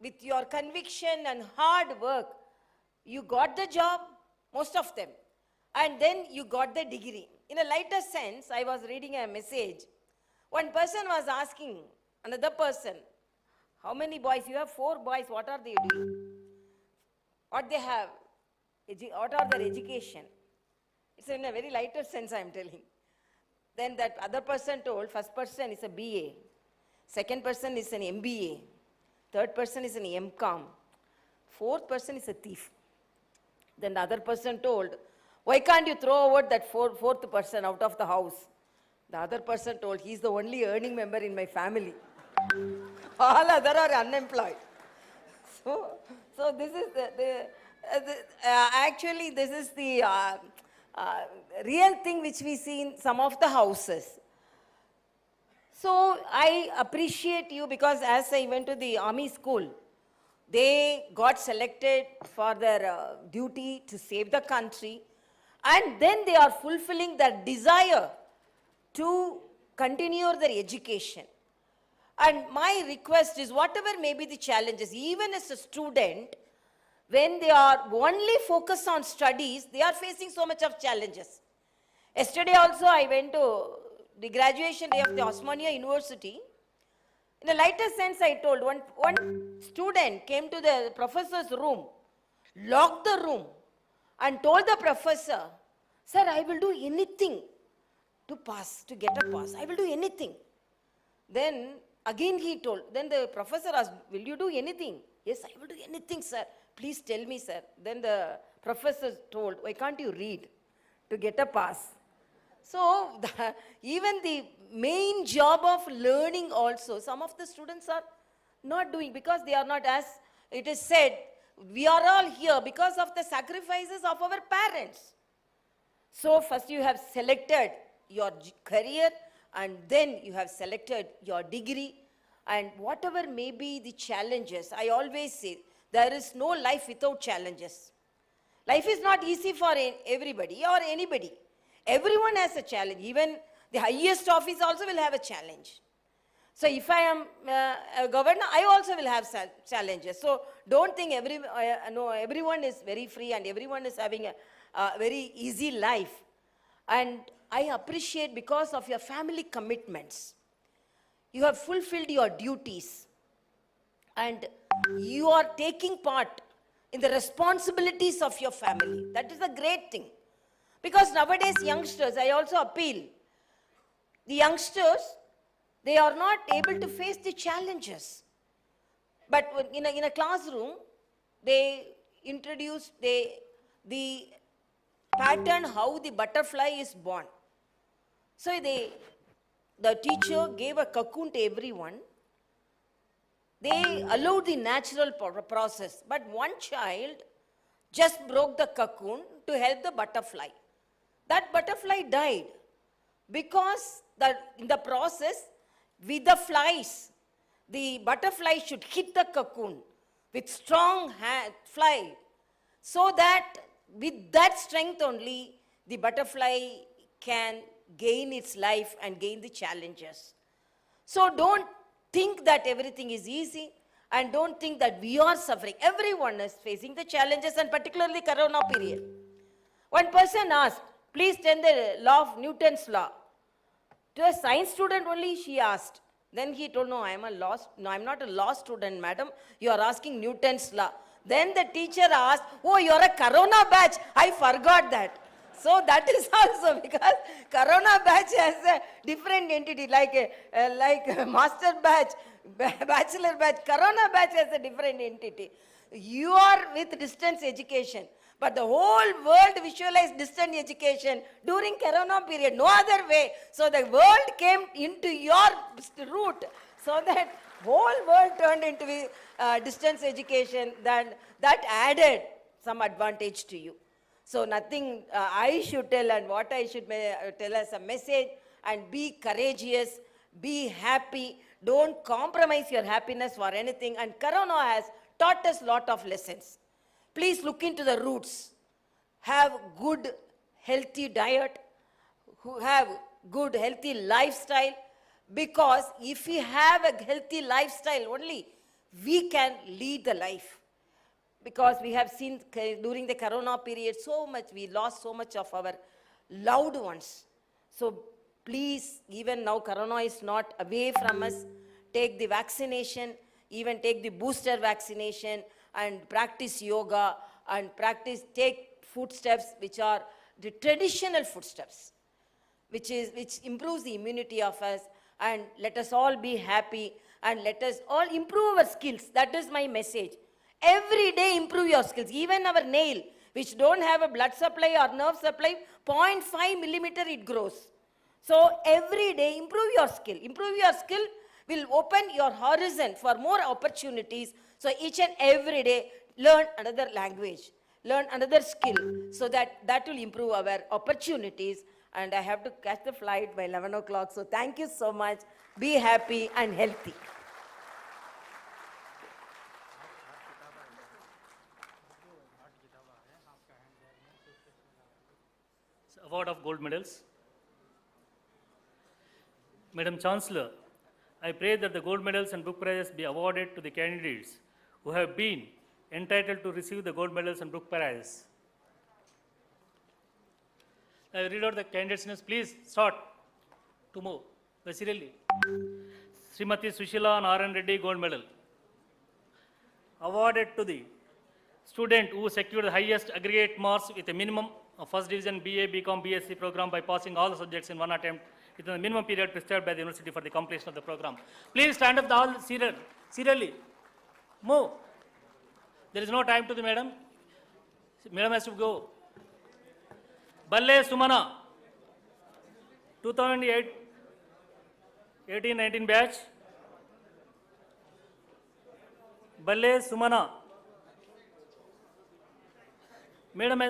with your conviction and hard work, you got the job, most of them. And then you got the degree. In a lighter sense, I was reading a message. One person was asking another person, how many boys? You have 4 boys, what are they doing? What they have? What are their education? It's in a very lighter sense, I am telling. Then that other person told, first person is a BA, second person is an MBA, third person is an MCOM, fourth person is a thief. Then the other person told, why can't you throw out that fourth person out of the house? The other person told, he's the only earning member in my family. All other are unemployed. So this is actually this is the real thing which we see in some of the houses. So I appreciate you because as I went to the army school, they got selected for their duty to save the country, and then they are fulfilling their desire to continue their education. And my request is, whatever may be the challenges, even as a student, when they are only focused on studies, they are facing so much of challenges. Yesterday also I went to the graduation day of the 𝗧𝗦𝗔𝗧 University. In a lighter sense, I told, one student came to the professor's room, locked the room, and told the professor, "Sir, I will do anything to pass, to get a pass. I will do anything." Then again he told, then the professor asked, "Will you do anything?" "Yes, I will do anything, sir. Please tell me, sir." Then the professor told, "Why can't you read to get a pass?" So even the main job of learning also, some of the students are not doing because they are not, as it is said, we are all here because of the sacrifices of our parents. So first you have selected your career, and then you have selected your degree, and whatever may be the challenges, I always say, there is no life without challenges. Life is not easy for everybody or anybody. Everyone has a challenge. Even the highest office also will have a challenge. So if I am a governor, I also will have challenges. So don't think everyone is very free and everyone is having a very easy life. And I appreciate because of your family commitments. You have fulfilled your duties and you are taking part in the responsibilities of your family. That is a great thing. Because nowadays youngsters, I also appeal, the youngsters, they are not able to face the challenges. But in a classroom, they introduce the pattern how the butterfly is born. So the teacher gave a cocoon to everyone. They allowed the natural process. But one child just broke the cocoon to help the butterfly. That butterfly died because in the process, with the flies, the butterfly should hit the cocoon with strong fly, so that with that strength only, the butterfly can gain its life and gain the challenges. So don't think that everything is easy, and don't think that we are suffering. Everyone is facing the challenges, and particularly Corona period. One person asked, "Please tell the law of Newton's law." To a science student only she asked. Then he told, "No, I'm not a law student, madam. You are asking Newton's law." Then the teacher asked, "Oh, you're a Corona batch. I forgot that." So that is also because Corona batch has a different entity, like a master batch, bachelor batch. Corona batch has a different entity. You are with distance education, but the whole world visualized distance education during Corona period, no other way. So the world came into your route, so that whole world turned into distance education. Then that added some advantage to you. So nothing I should tell, and what I should tell as a message, and be courageous, be happy, don't compromise your happiness for anything. And Corona has taught us a lot of lessons. Please look into the roots. Have good, healthy diet, have good, healthy lifestyle, because if we have a healthy lifestyle only, we can lead the life. Because we have seen during the Corona period we lost so much of our loved ones. So please, even now Corona is not away from us, take the vaccination, even take the booster vaccination, and practice yoga, and take footsteps which are the traditional footsteps, which improves the immunity of us. And let us all be happy, and let us all improve our skills. That is my message. Every day improve your skills. Even our nail, which don't have a blood supply or nerve supply, 0.5 millimeter it grows. So every day improve your skill. Improve your skill will open your horizon for more opportunities. So each and every day learn another language, learn another skill, so that will improve our opportunities. And I have to catch the flight by 11 o'clock. So thank you so much. Be happy and healthy. Award of gold medals. Madam Chancellor, I pray that the gold medals and book prizes be awarded to the candidates who have been entitled to receive the gold medals and book prizes. I will read out the candidates' names. Please start to move. Serially. 𝗧𝗦𝗔𝗧 𝗚𝗫𝗀𝗃 Reddy Gold Medal. Awarded to the student who secured the highest aggregate marks with a minimum of first division BA, BCom, BSc program by passing all the subjects in one attempt within the minimum period prescribed by the university for the completion of the program. Please stand up all serially. Move. There is no time to the madam. Madam has to go. Balle Sumana, 2018-19 batch. Balle Sumana. Madam,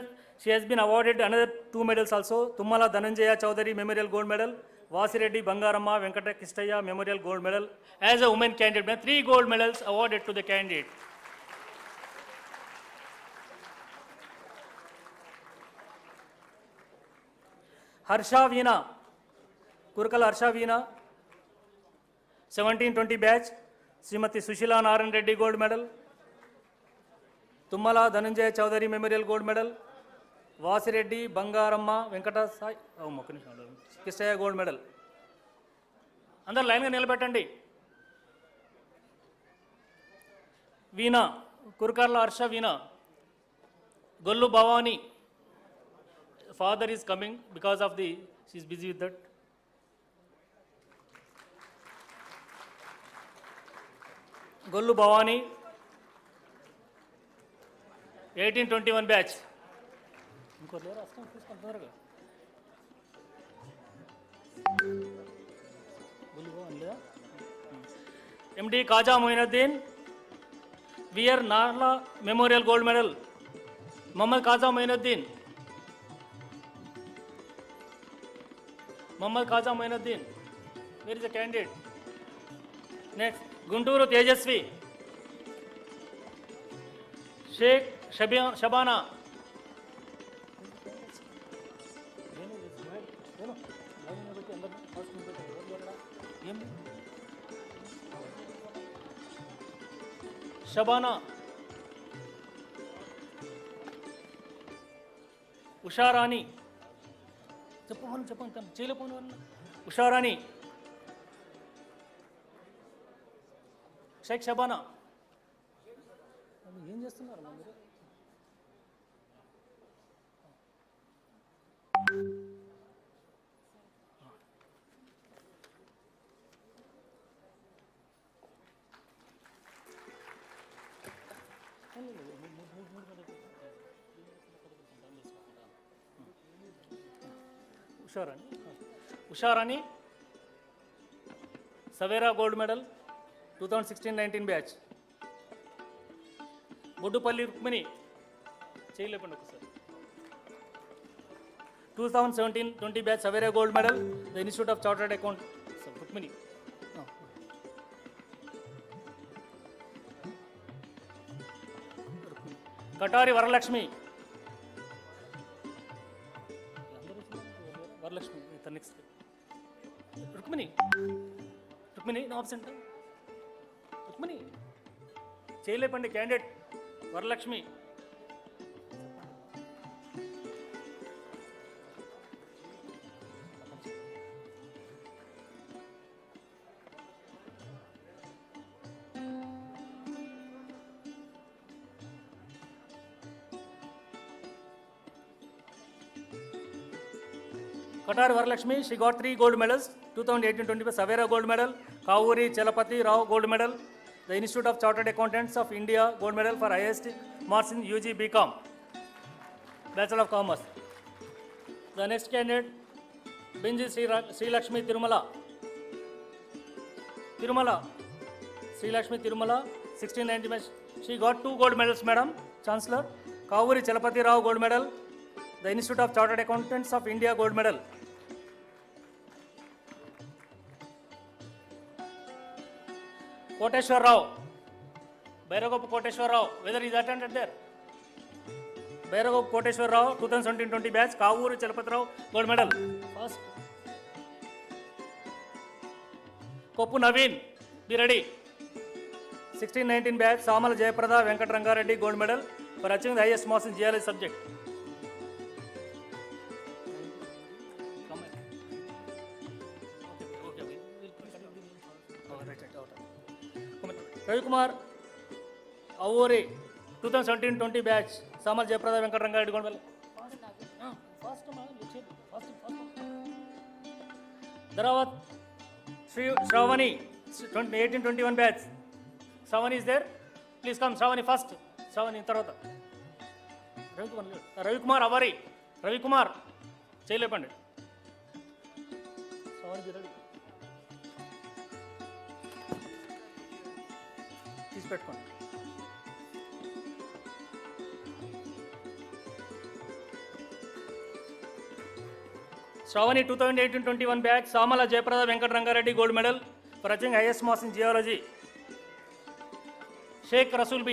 she has been awarded another 2 medals also. Tummala Dhananjaya Chowdhury Memorial Gold Medal, Vasireddy Bangaramma Venkata Memorial Gold Medal. As a woman candidate, 3 gold medals awarded to the candidate. Harsha Veena, Kurkala Harsha Veena, 1720 batch, Srimati Sushila Narayan Reddy Gold Medal, Tummala Dhananjaya Chowdhury Memorial Gold Medal, Vasireddy Bangaramma Venkata Kistaya Gold Medal. Under line ga nilabettandi. Veena, Kurkala Harsha Veena, Gollu Bhavani. Father is coming because of she is busy with that. Gollu Bhavani, 1821 batch. MD 𝗂𝗽𝗻𝗄𝗎𝗪�ึdीn, VR Narla Memorial Gold Medal, Muhammad 𝗂𝗂𝗻𝗄𝗪𝒕n. Muhammad 𝗂𝗂𝗻𝗄𝗪𝒕n. Where is the candidate? Next, Gunturu Tejasvi, Sheikh Shabana. Shabana. Usharani. Usharani. Sheikh Shabana. Usharani, Savera Gold Medal, 2016-19 batch. Bodupalli Rukmini, 2017-20 batch Savera Gold Medal, the Institute of Chartered Account. Rukmini. Katari Varalakshmi. Varalakshmi, the next. Rukmini, no absent. Rukmini. Cheylepandi candidate Varalakshmi. Katari Varalakshmi, she got 3 gold medals, 2018-20 Savera Gold Medal, 𝗂𝗽𝗻𝗄𝗪𝒃 Rao Gold Medal, the Institute of Chartered Accountants of India Gold Medal for highest marks in UG BCom, Bachelor of Commerce. The next candidate, Binji Sri Lakshmi Tirumala. Sri Lakshmi Tirumala, 1690 match. She got 2 gold medals, Madam Chancellor. 𝗂𝗽𝗱𝗁𝗺 gold medal. The Institute of Chartered Accountants of India gold medal. Koteshwar Rao. Bairagopu Koteshwar Rao. Whether he is attended there? Bairagopu Koteshwar Rao, 2017-20 batch. 𝗂𝗽𝗱𝗁𝗺 gold medal. First. Koppu Naveen, be ready. 16-19 batch, 𝗧𝗦𝗔𝗧 𝗵𝗃𝗃𝗃 gold medal for achieving the highest marks in geology subject. Ravi Kumar Avore, 2017-20 batch, 𝗧𝗦𝗔𝗧 𝗵𝗃𝗃𝗃 gold medal. Dharawat Shravani, 18-21 batch. Shravani is there? Please come, Shravani first. Shravani tarvata. Ravi Kumar Avari. Ravi Kumar, cheylepandi. Shravani be ready. Please pettukondi. Shravani 2018-21 batch, 𝗧𝗦𝗔𝗧 𝗵𝗃𝗃𝗃 gold medal for achieving highest marks in geology. Sheikh Rasul B,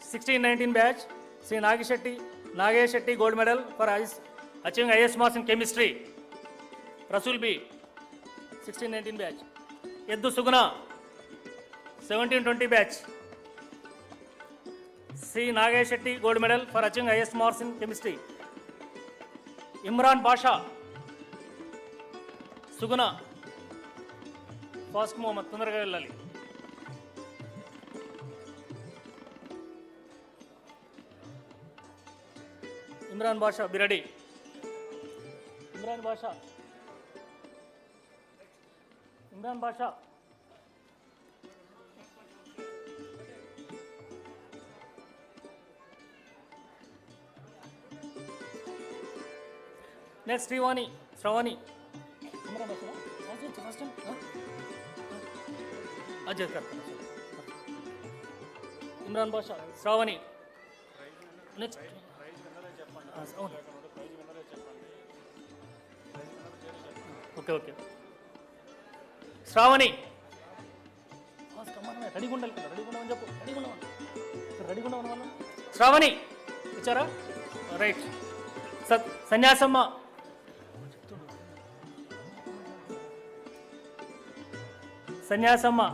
16-19 batch, Sri Nagesh Shetty gold medal for achieving highest marks in chemistry. Rasul B, 16-19 batch. Yeddu Suguna, 17-20 batch, Sri Nagesh Shetty gold medal for achieving highest marks in chemistry. Imran Basha, Suguna, fast Mohammed, Tundarga Vellali. Imran Basha, be ready. Imran Basha. Next, Shravani. Imran Basha. First time. Ajay karta. Imran Basha, Shravani. Next. Okay. Shravani. Ready gundal kada. Ready gundal. Shravani. Vichara. Right. Sanyasamma.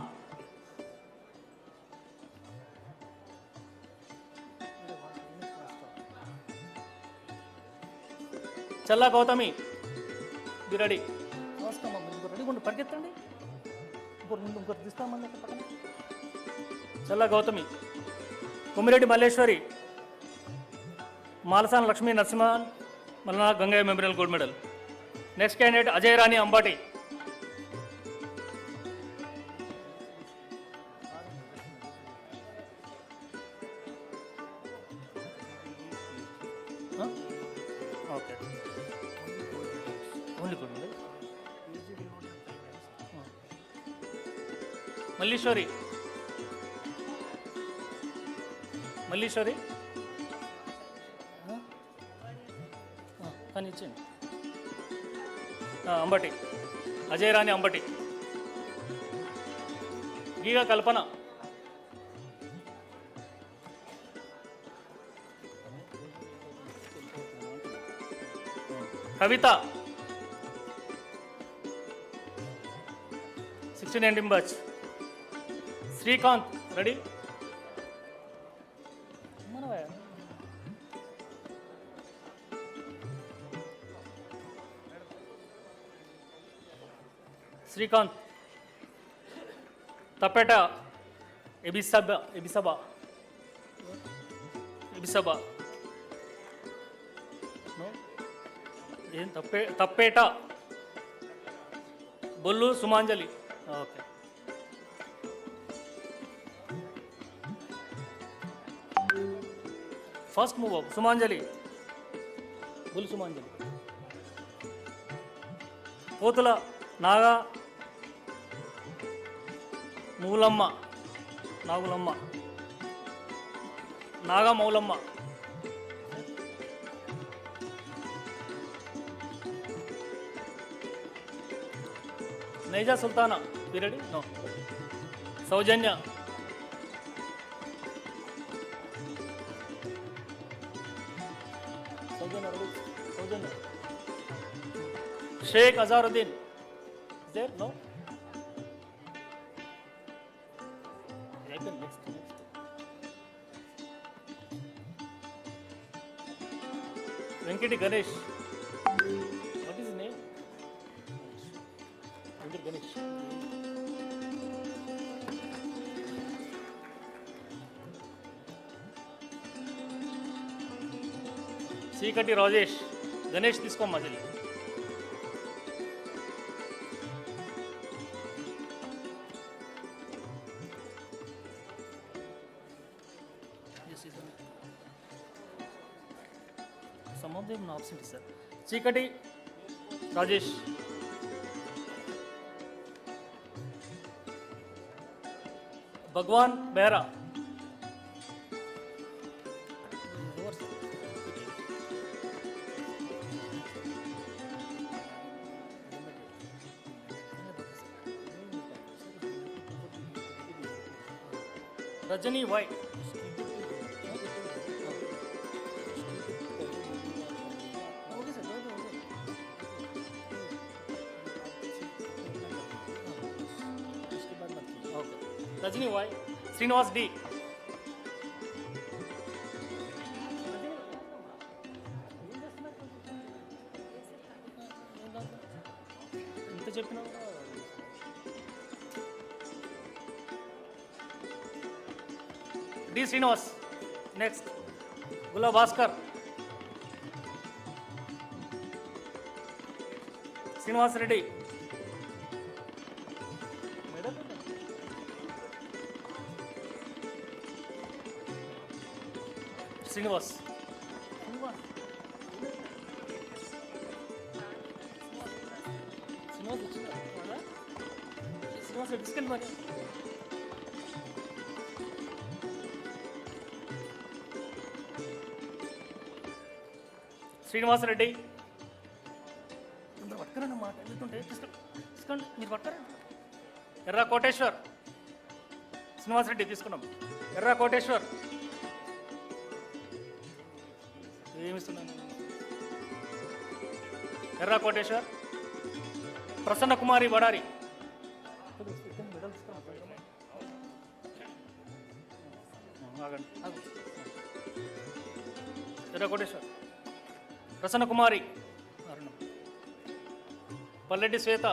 Challa Gautami, be ready. Challa Gautami. Kumiredi Malleshwari, Malasan Lakshmi Narasimhan Malana Ganga Memorial Gold Medal. Next candidate Ajay Rani Ambati. Okay. Only good, right? Malleshwari. Ambati. Ajay Rani Ambati. Giga Kalpana. Kavita. 16-19 batch. Srikanth, ready? Srikanth. Tapeta. 𝗵𝗍𝗬. No? Tapeta. Bollu Sumanjali. Okay. First move up. Sumanjali. Bollu Sumanjali. Pothula Naga Moolamma Nagulamma Naga Moulamma Naiza Sultana period no Soujanya Soujanya Shaik Azharuddin there no next Venkati Ganesh what is name Venkati Ganesh Cheekati Rajesh Ganesh తీసుకోమ్మా చెల్లి some of them absent sir Cheekati Rajesh Bhagavan Bera Rajani white Rajani Y Srinivas D ఎంత చెప్పినా D Srinivas next Gula Bhaskar Srinivas Reddy Srinivas Srinivas తీసుకెళ్ళి మరి శ్రీనివాసరెడ్డి పట్టుకురండి మాట వెళ్తుంటే తీసుకోండి మీరు పట్టుకురండి ఎర్రా కోటేశ్వర్ శ్రీనివాసరెడ్డి తీసుకున్నాం ఎర్రా కోటేశ్వర్ ఏమిస్తున్నాను ఎర్రా కోటేశ్వర్ ప్రసన్న కుమారి వడారి ఎర్రా కోటేశ్వర్ ప్రసన్న కుమారి పల్లెడ్డి శ్వేత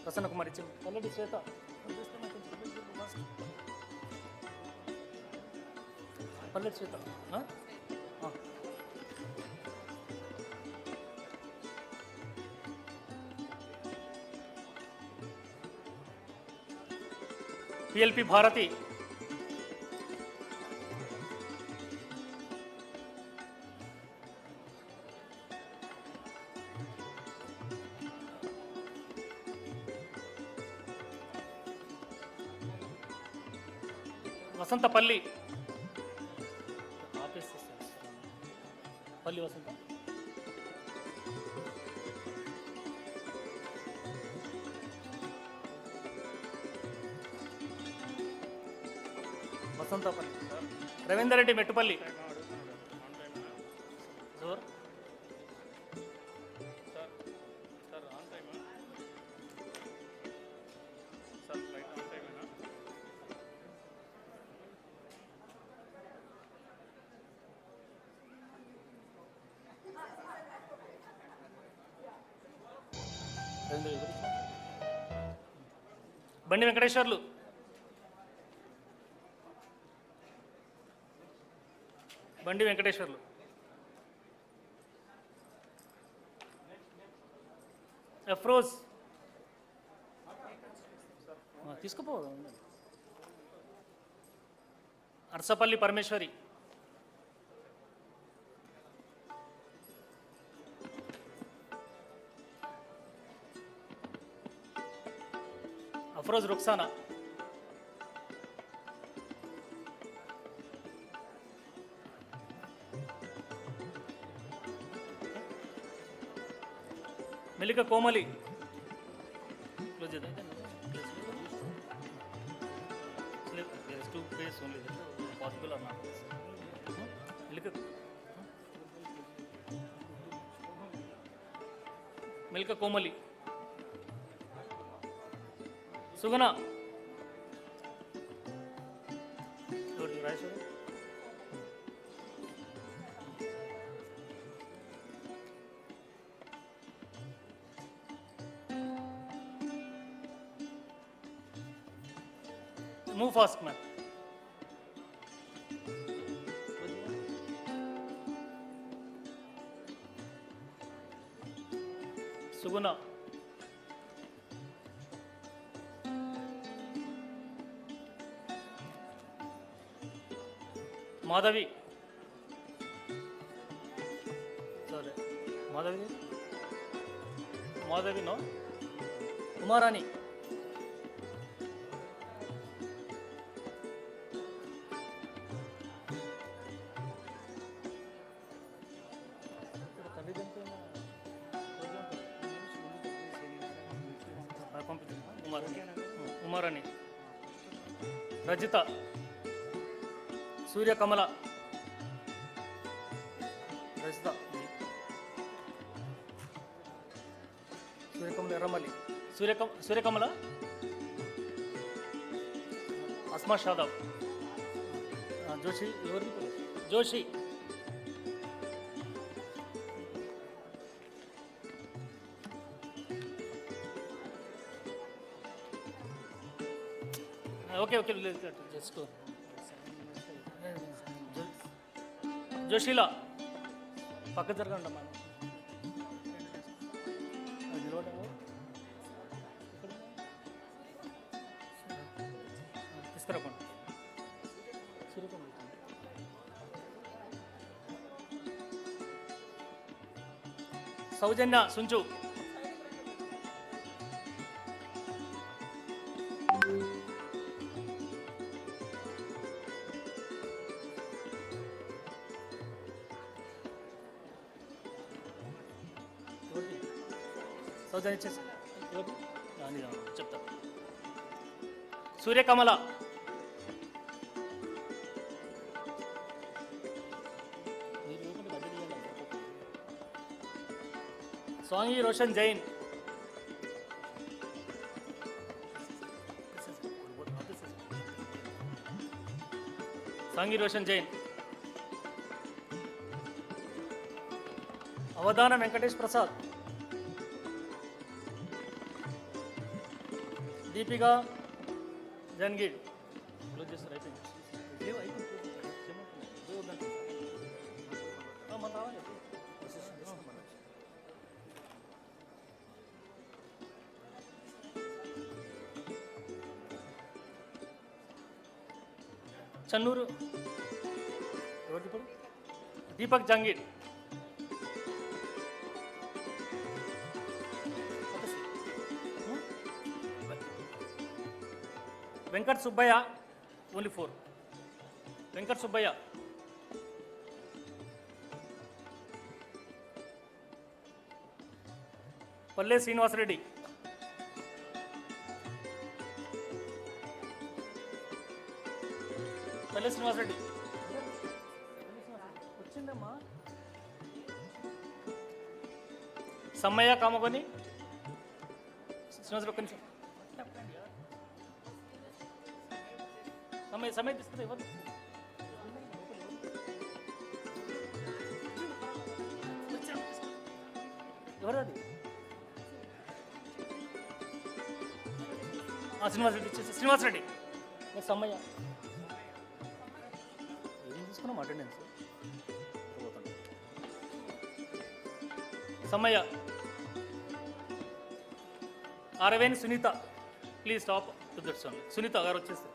ప్రసన్న కుమారి పల్లెడ్డి శ్వేత పల్లెడ్డి శ్వేత పిఎల్పి భారతి వసంతపల్లి పల్లి వసంత వసంతపల్లి రవీందర్ రెడ్డి మెట్టుపల్లి బండి వెంకటేశ్వర్లు బండి వెంకటేశ్వర్లు అఫ్రోజ్ తీసుకుపో అర్సపల్లి పరమేశ్వరి అఫ్రోజ్ రుక్సానా, మెలిక కోమలి, క్లోజ్ చేద్దాం. There is 2 pages only. Possible or not? Melika Komali, Sugana, Rayasuru, move fast man. Suguna, Madhavi, sorry, Madhavi no, Umarani, Umarani, Rajita, Surya Kamala, Rajita, Surya Kamala Ramali, Surya Kamala, Asma Shadav, Joshi, Okay, just go. Joshila, పక్క జరగండి అమ్మా. తీసుకురాకండి. సౌజన్య సుంచు, సౌజన్య ఇచ్చేసి చెప్తా. సూర్యకమల, స్వామి రోషన్ జైన్, సాంగి రోషన్ జైన్, అవధాన Venkatesh Prasad, Deepika జన్గిడ్, close చేస్తారు అయిపోయింది. చన్నూరు Deepak జంగిడ్, Venkat Subbaiah, only 4, Venkat Subbaiah, పల్లె శ్రీనివాసరెడ్డి, పల్లె శ్రీనివాసరెడ్డి వచ్చిందమ్మా. సమ్మయ్య కామగొని, శ్రీనివాసరెడ్డి ఒక్క నిమిషం, సమయం తీసుకుంటే ఎవరు అది శ్రీనివాసరెడ్డి సమ్మయ్య ఏం తీసుకున్నాం attendance Sammaiah. Araveni Sunitha, please stop to that song. Sunitha గారు వచ్చేస్తారు.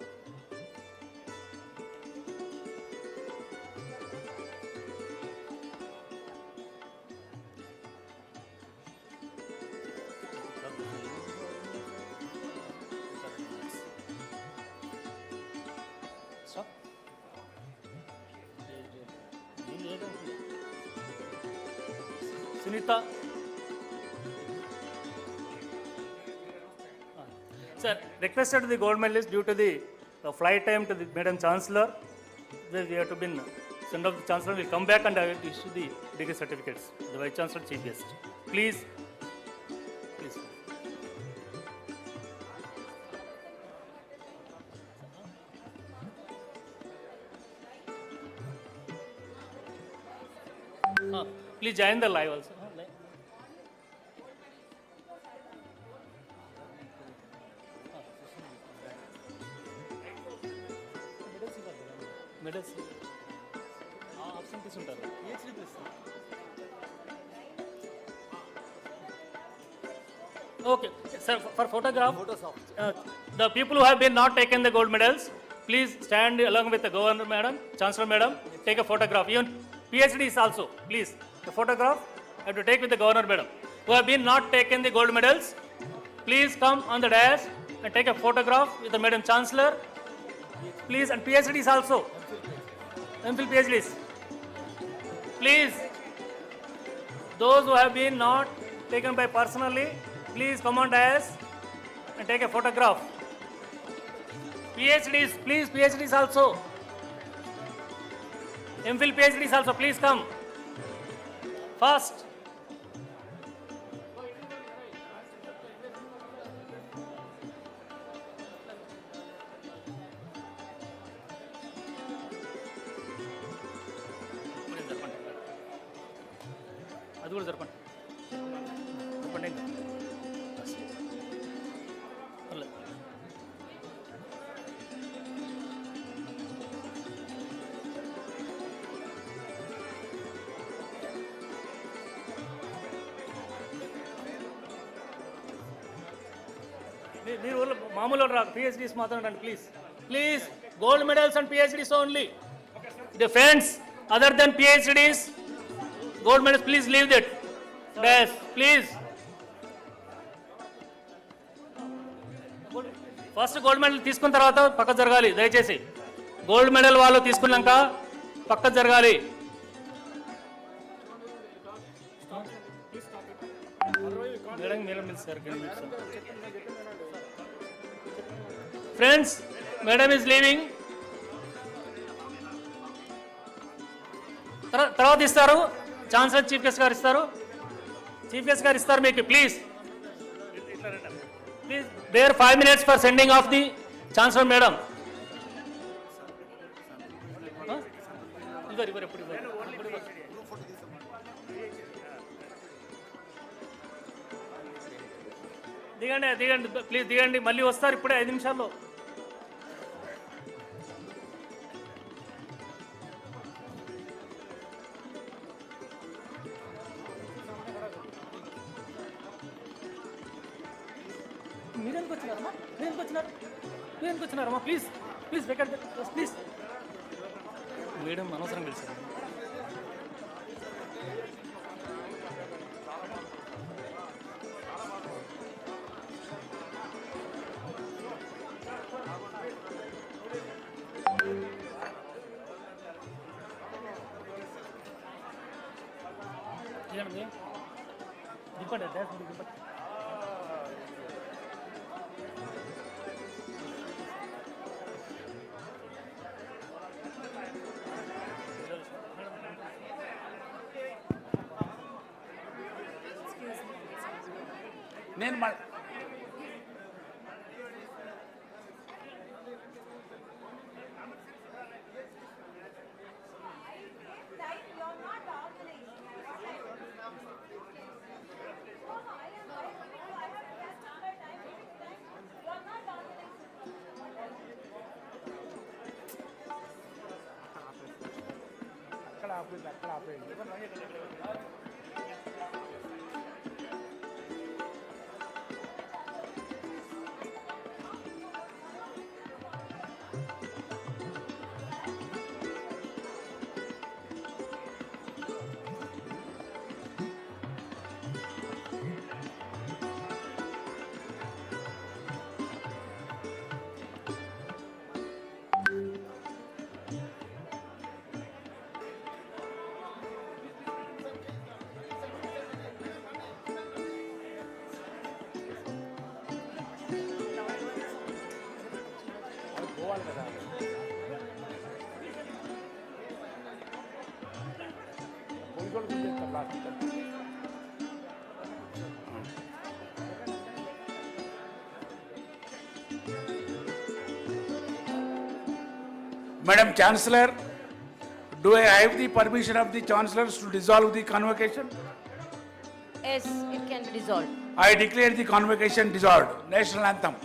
Sunita. Sir, requested the gold medalist due to the flight time to the Madam Chancellor. We have to send off the Chancellor. Will come back and I will issue the degree certificates. The Vice Chancellor, Chief Guest. Please. Please. Please join the live also. Medals. Absentees ఉంటారు. Okay, sir, for photograph, the people who have been not taken the gold medals, please stand along with the Governor Madam, Chancellor Madam, take a photograph. Even PhDs also, please. The photograph I have to take with the Governor Madam. Who have been not taken the gold medals, please come on the dais and take a photograph with the Madam Chancellor. Please, and PhDs also. MPhil PhDs. Please, those who have been not taken by personally, please come on dais and take a photograph. PhDs, please, PhDs also. MPhil PhDs also, please come. First. అది కూడా జరపండి. జరపండి ఇంకా. మీరు మామూలు రాదు, PhDs మాత్రం రండి please. Please, gold medals and PhDs only. The friends other than PhDs, gold medals, please leave that. Yes, please. First gold medal తీసుకున్న తర్వాత పక్క జరగాలి దయచేసి. గోల్డ్ మెడల్ వాళ్ళు తీసుకున్నాక పక్క జరగాలి. Friends, madam is leaving. తర్వాత ఇస్తారు, ఛాన్సలర్ చీఫ్ గెస్ట్ గారు ఇస్తారు. చీఫ్ గెస్ట్ గారు ఇస్తారు మీకు. Please please bear 5 minutes for sending off the chancellor madam. దిగండి దిగండి ప్లీజ్ దిగండి, మళ్ళీ వస్తారు ఇప్పుడే 5 నిమిషాల్లో. మీరెందుకు వచ్చినారమ్మా? మీరెందుకు వచ్చినారమ్మా? Please please vacate please. Madam అనవసరం కలిసారు. దింపండి డ్యాన్స్ దింపండి. నేను అక్కడ ఆపేయండి. Madam Chancellor, do I have the permission of the chancellors to dissolve the convocation? Yes, it can be dissolved. I declare the convocation dissolved. National anthem.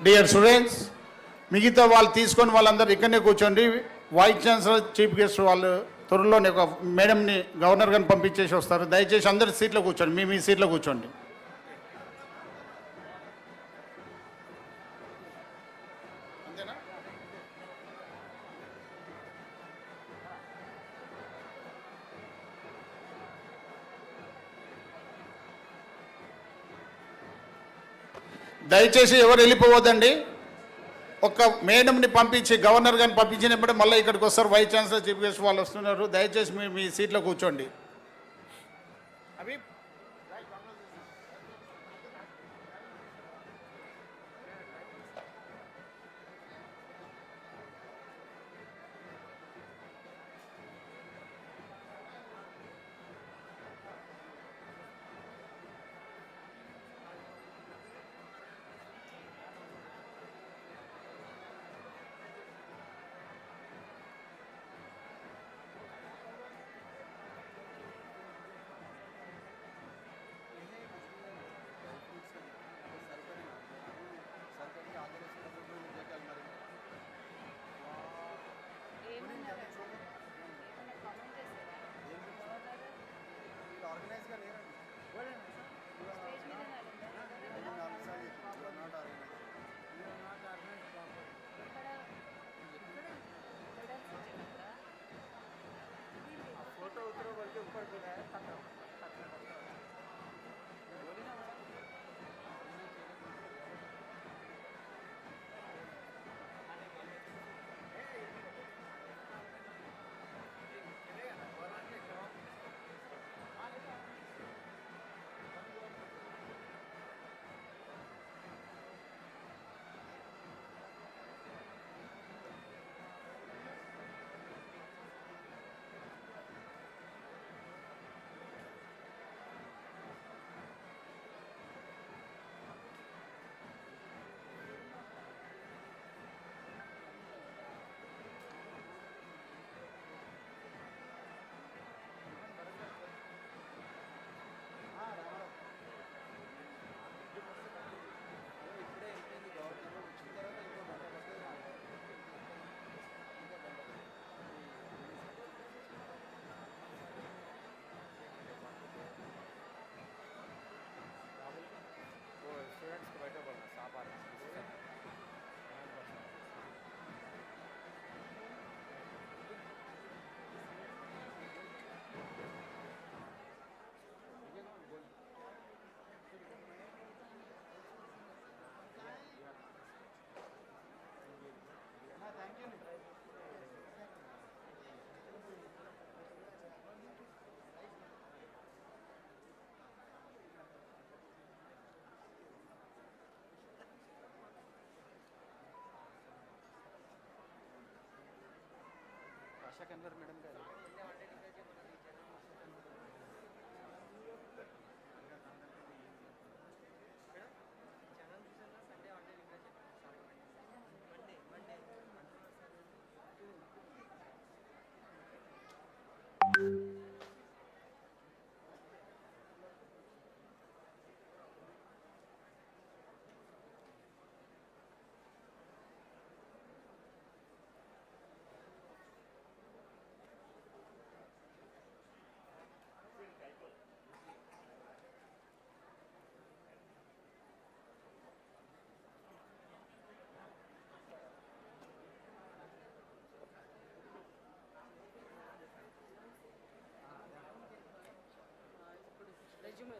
Dear students, మిగతా వాళ్ళు తీసుకొని వాళ్ళందరూ ఇక్కడనే కూర్చోండి. వైస్ ఛాన్సలర్, చీఫ్ గెస్ట్ వాళ్ళు త్వరలోనే ఒక మేడంని, గవర్నర్ గారిని పంపించేసి వస్తారు. దయచేసి అందరు సీట్లో కూర్చోండి, మీ సీట్లో కూర్చోండి. దయచేసి ఎవరు వెళ్ళిపోవద్దండి. ఒక మేడంని పంపించి, గవర్నర్ గారిని పంపించినప్పుడు మళ్ళీ ఇక్కడికి వస్తారు. వైస్ ఛాన్సలర్, చీఫ్ గెస్ట్ వాళ్ళు వస్తున్నారు. దయచేసి మీ సీట్లో కూర్చోండి. అవి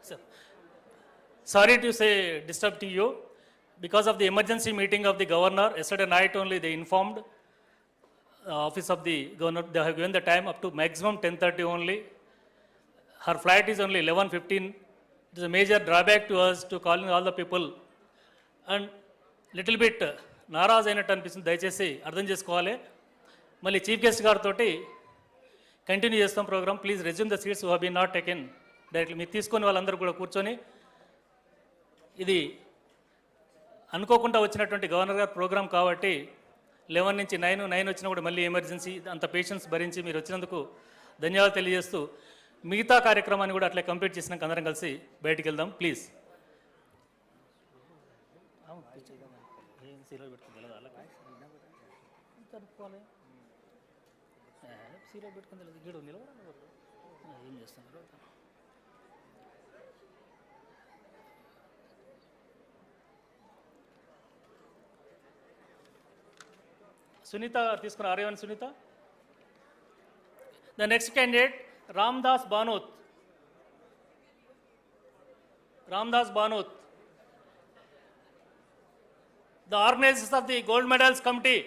Sir, sorry to say disturb to you. Because of the emergency meeting of the governor, yesterday night only they informed office of the governor, they have given the time up to maximum 10:30 only. Her flight is only 11:15. It is a major drawback to us to calling all the people. And little bit నారాజ్ అయినట్టు అనిపిస్తుంది, దయచేసి అర్థం చేసుకోవాలి. మళ్ళీ chief guest గారితో continue చేస్తాం program. Please resume the seats who have been not taken directly. మీరు తీసుకొని వాళ్ళందరూ కూడా కూర్చొని, ఇది అనుకోకుండా వచ్చినటువంటి గవర్నర్ గారి ప్రోగ్రామ్ కాబట్టి 11 నుంచి 9 వచ్చినా కూడా మళ్ళీ ఎమర్జెన్సీ, అంత పేషెన్స్ భరించి మీరు వచ్చినందుకు ధన్యవాదాలు తెలియజేస్తూ మిగతా కార్యక్రమాన్ని కూడా అట్లా కంప్లీట్ చేసినాక అందరం కలిసి బయటికి వెళ్దాం ప్లీజ్. ఏం చేస్తున్నారు? సునీత తీసుకున్న ఆర్యవన్ Sunitha. The next candidate Ramdas Banoth. Ramdas Banoth. The organizers of the gold medals committee,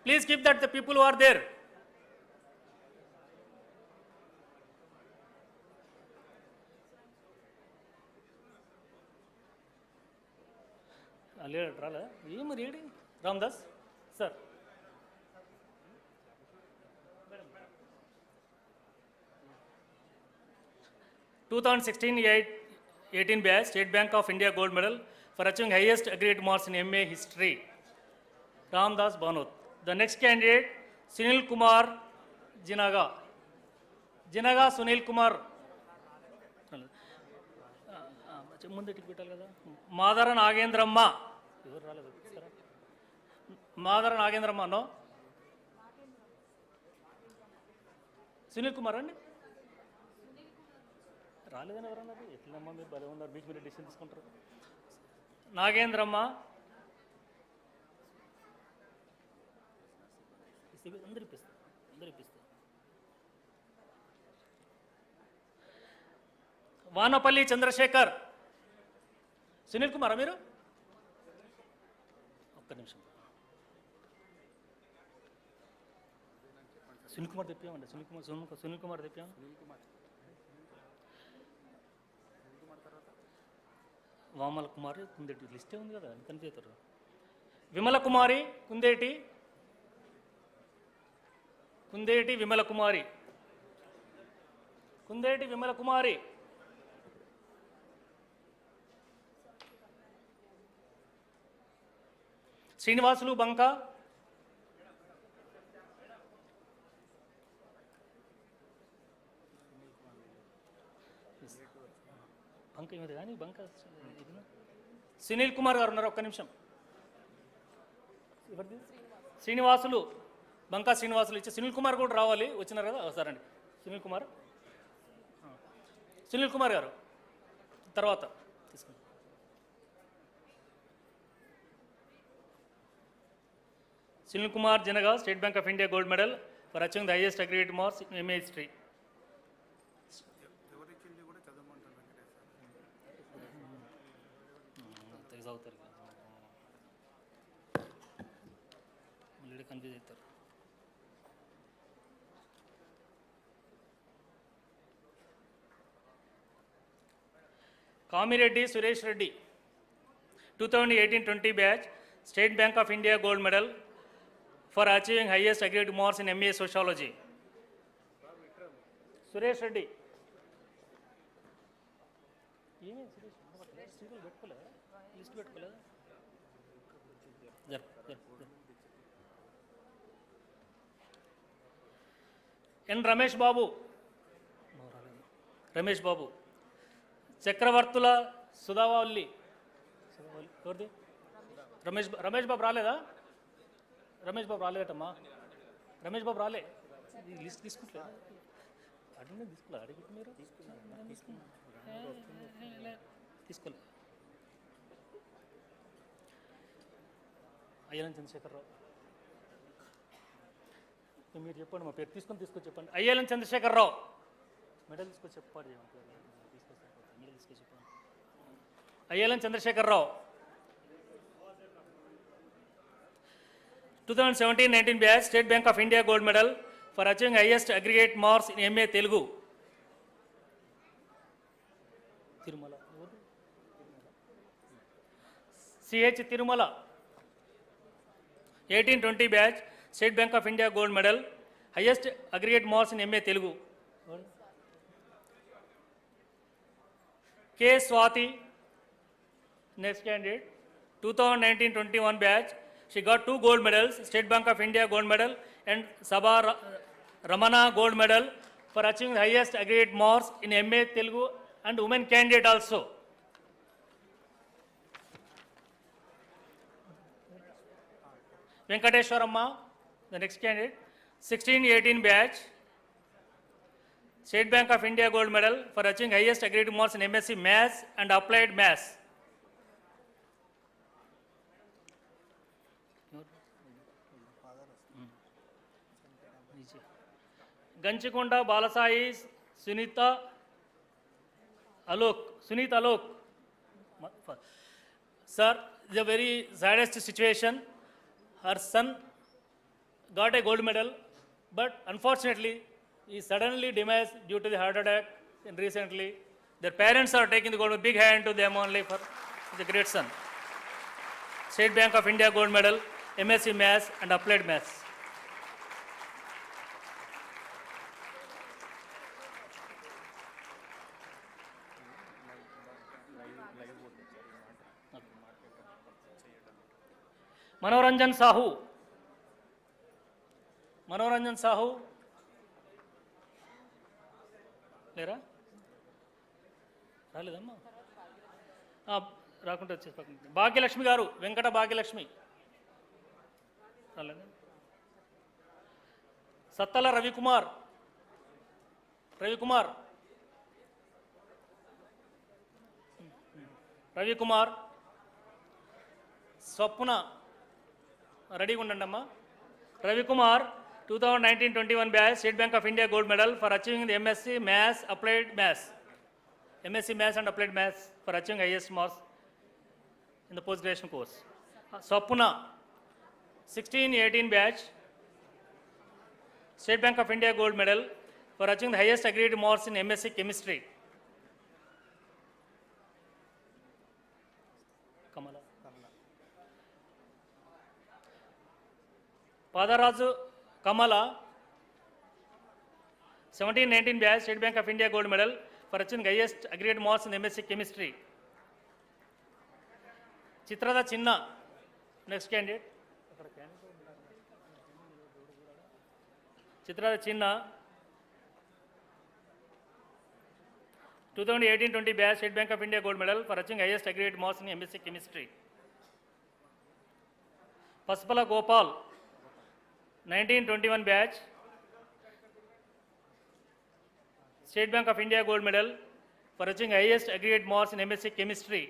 please keep that the people who are there. ఏమి రీడి Ramdas sir. Two 2016-18 batch State Bank of India gold medal for achieving highest aggregate marks in MA history, Ramdas Banoth. The next candidate, Sunil Kumar Jinaga. Jinaga Sunil Kumar. Madara Nagendramma. Madara Nagendramma, no? Sunil Kumar, and రాలేదని ఎవరన్నారు? ఎట్లమ్మా మీరు భలే ఉన్నారు, మీకు మీరు decision తీసుకుంటారు. నాగేంద్రమ్మ. అందరు ఇప్పిస్తారు. వానపల్లి చంద్రశేఖర్. సునీల్ కుమారా మీరు? ఒక్క నిమిషం. సునీల్ కుమార్ తెప్పామండి. సునీల్ కుమార్ తెప్పాము. వామల కుమారి కుందేటి లిస్టే ఉంది కదా, కనిపిస్తారు. విమల కుమారి కుందేటి. విమల కుమారి. విమల కుమారి. శ్రీనివాసులు బంక. బంక ఏమిది కానీ బంక. సునీల్ కుమార్ గారు ఉన్నారు, ఒక్క నిమిషం. శ్రీనివాసులు బంకా శ్రీనివాసులు ఇచ్చి సునీల్ కుమార్ కూడా రావాలి, వచ్చినారు కదా, సరండి. సునీల్ కుమార్ గారు తర్వాత తీసుకుంటాం. Sunil Kumar Janaga State Bank of India gold medal for achieving the highest aggregate marks in MA history. అవుతారు మళ్ళీ కన్ఫ్యూజ్ అవుతారు. Kamireddy Suresh Reddy. 2018-20 batch State Bank of India gold medal for achieving highest aggregate marks in MA Sociology. Suresh Reddy. N. Ramesh Babu. Ramesh Babu. చక్రవర్తుల సుధావల్లి ఎవరిది రమేష్ బాబు రాలేదా రమేష్ బాబు రాలేదటమ్మా రమేష్ బాబు రాలే list తీసుకుంటా అడిగి తీసుకోలే అడిగి మీరు తీసుకోలే అయ్యలం చంద్రశేఖరరావు మీరు చెప్పండి మా పేరు తీసుకొని చెప్పండి అయ్యలం చంద్రశేఖరరావు మెడల్ తీసుకొని చెప్పాడు అయ్యలం Chandrashekar Rao 2017-19 batch State Bank of India gold medal for achieving highest aggregate marks in MA Telugu. Tirumala. CH Tirumala. 18-20 batch State Bank of India gold medal, highest aggregate marks in MA Telugu. 𝗘𝗍𝗺𝗧, next candidate, 2019-21 batch. She got 2 gold medals, State Bank of India gold medal and Sabha Ramana gold medal for achieving the highest aggregate marks in MA Telugu and women candidate also. Venkateshwaramma, the next candidate, 16-18 batch, State Bank of India gold medal for achieving highest aggregate marks in MSc Maths and Applied Maths. Ganchikonda Balasai Sunita Alok. Sir, it's a very saddest situation. Her son got a gold medal, but unfortunately, he suddenly demised due to the heart attack recently. Their parents are taking the gold medal, big hand to them only for the great son. State Bank of India gold medal, MSc Maths and Applied Maths. Manoranjan Sahu. లేరా రాలేదమ్మా రాకుండా వచ్చేసి భాగ్యలక్ష్మి గారు వెంకట భాగ్యలక్ష్మి రాలేదా సత్తల రవికుమార్ స్వప్న రెడీగా ఉండండి అమ్మా Ravikumar 2019-21 batch State Bank of India gold medal for achieving the MSc Maths Applied Maths. MSc Maths and Applied Maths for achieving highest marks in the post-graduation course. Swapna, 16-18 batch State Bank of India gold medal for achieving the highest aggregate marks in MSc Chemistry. Kamala. Padaraju Kamala, 17-19 batch State Bank of India gold medal for achieving highest aggregate marks in MSc Chemistry. Chitrada Chinna, next candidate. Chitrada Chinna, 2018-20 batch State Bank of India gold medal for achieving highest aggregate marks in MSc Chemistry. Paspala Gopal, 19-21 batch State Bank of India gold medal for achieving highest aggregate marks in MSc Chemistry.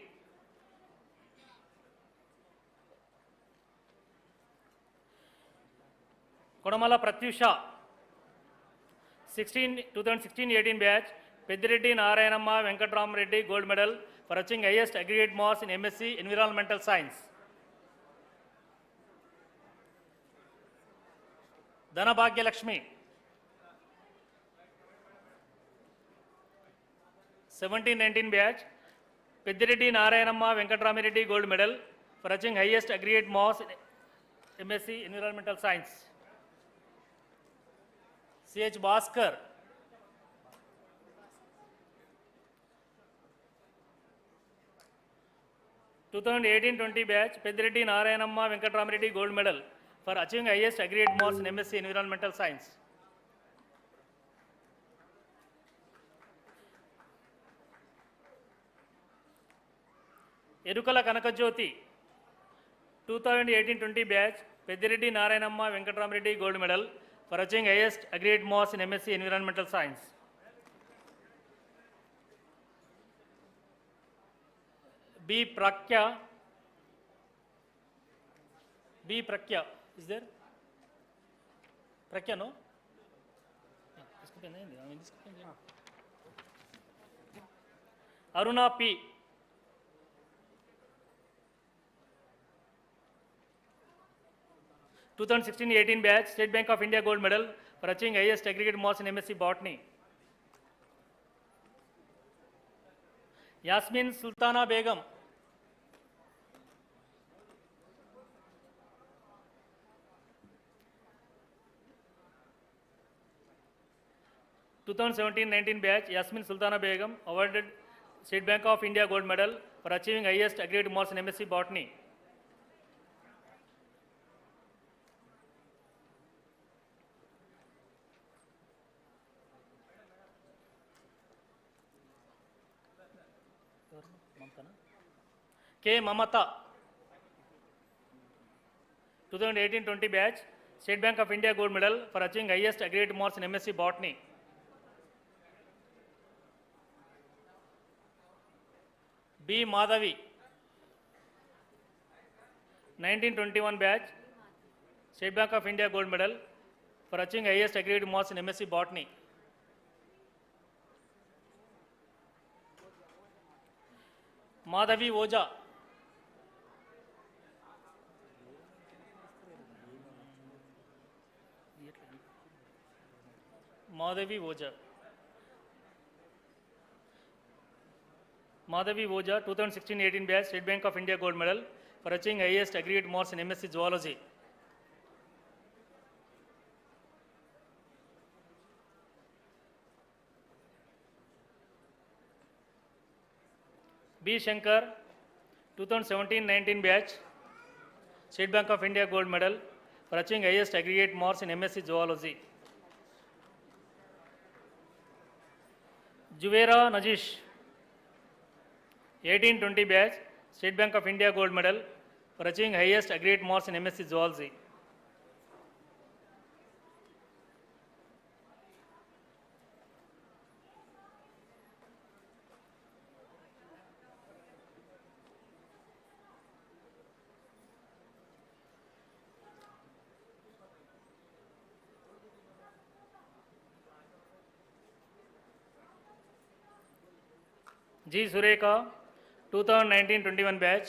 Kodamala Pratyusha, 2016-18 batch Peddireddy Narayanamma Venkatram Reddy gold medal for achieving highest aggregate marks in MSc Environmental Science. Dana Bhagyalakshmi, 17-19 batch Peddireddy Narayanamma Venkatrami Reddy gold medal for achieving highest aggregate marks MSc Environmental Science. 𝗧𝗦𝗔𝗧 2018-20 batch, Pedireddy Narayanamma Venkatramiredi Gold Medal for achieving highest aggregate marks in MSc Environmental Science. Erukala Kanakajyoti 2018-20 batch, Pedireddy Narayanamma Venkatramiredi Gold Medal for achieving highest aggregate marks in MSc Environmental Science. B. Prakya. B. Prakya. Is there? Prakya, no? Aruna P. (2016-18 batch, State Bank of India Gold Medal for achieving highest aggregate marks in MSc Botany. Yasmin Sultana Begum. 2017-19 batch, Yasmin Sultana Begum awarded State Bank of India Gold Medal for achieving highest aggregate marks in MSc Botany. K. Mamata, 2018-20 batch, State Bank of India Gold Medal for achieving highest aggregate marks in MSc Botany. B. Madhavi, 1921 batch, State Bank of India Gold Medal for achieving highest aggregate marks in MSc Botany. Madhavi Oja, Madhavi Oja. Madhavi Oja, 2016-18 batch, State Bank of India Gold Medal for achieving highest aggregate marks in MSc Zoology. B. Shankar, 2017-19 batch, State Bank of India Gold Medal for achieving highest aggregate marks in MSc Zoology. 𝗬𝗻𝗂 18-20 batch, State Bank of India Gold Medal for achieving highest aggregate marks in MSc Zoology. G. Surekha, 2019-21 batch,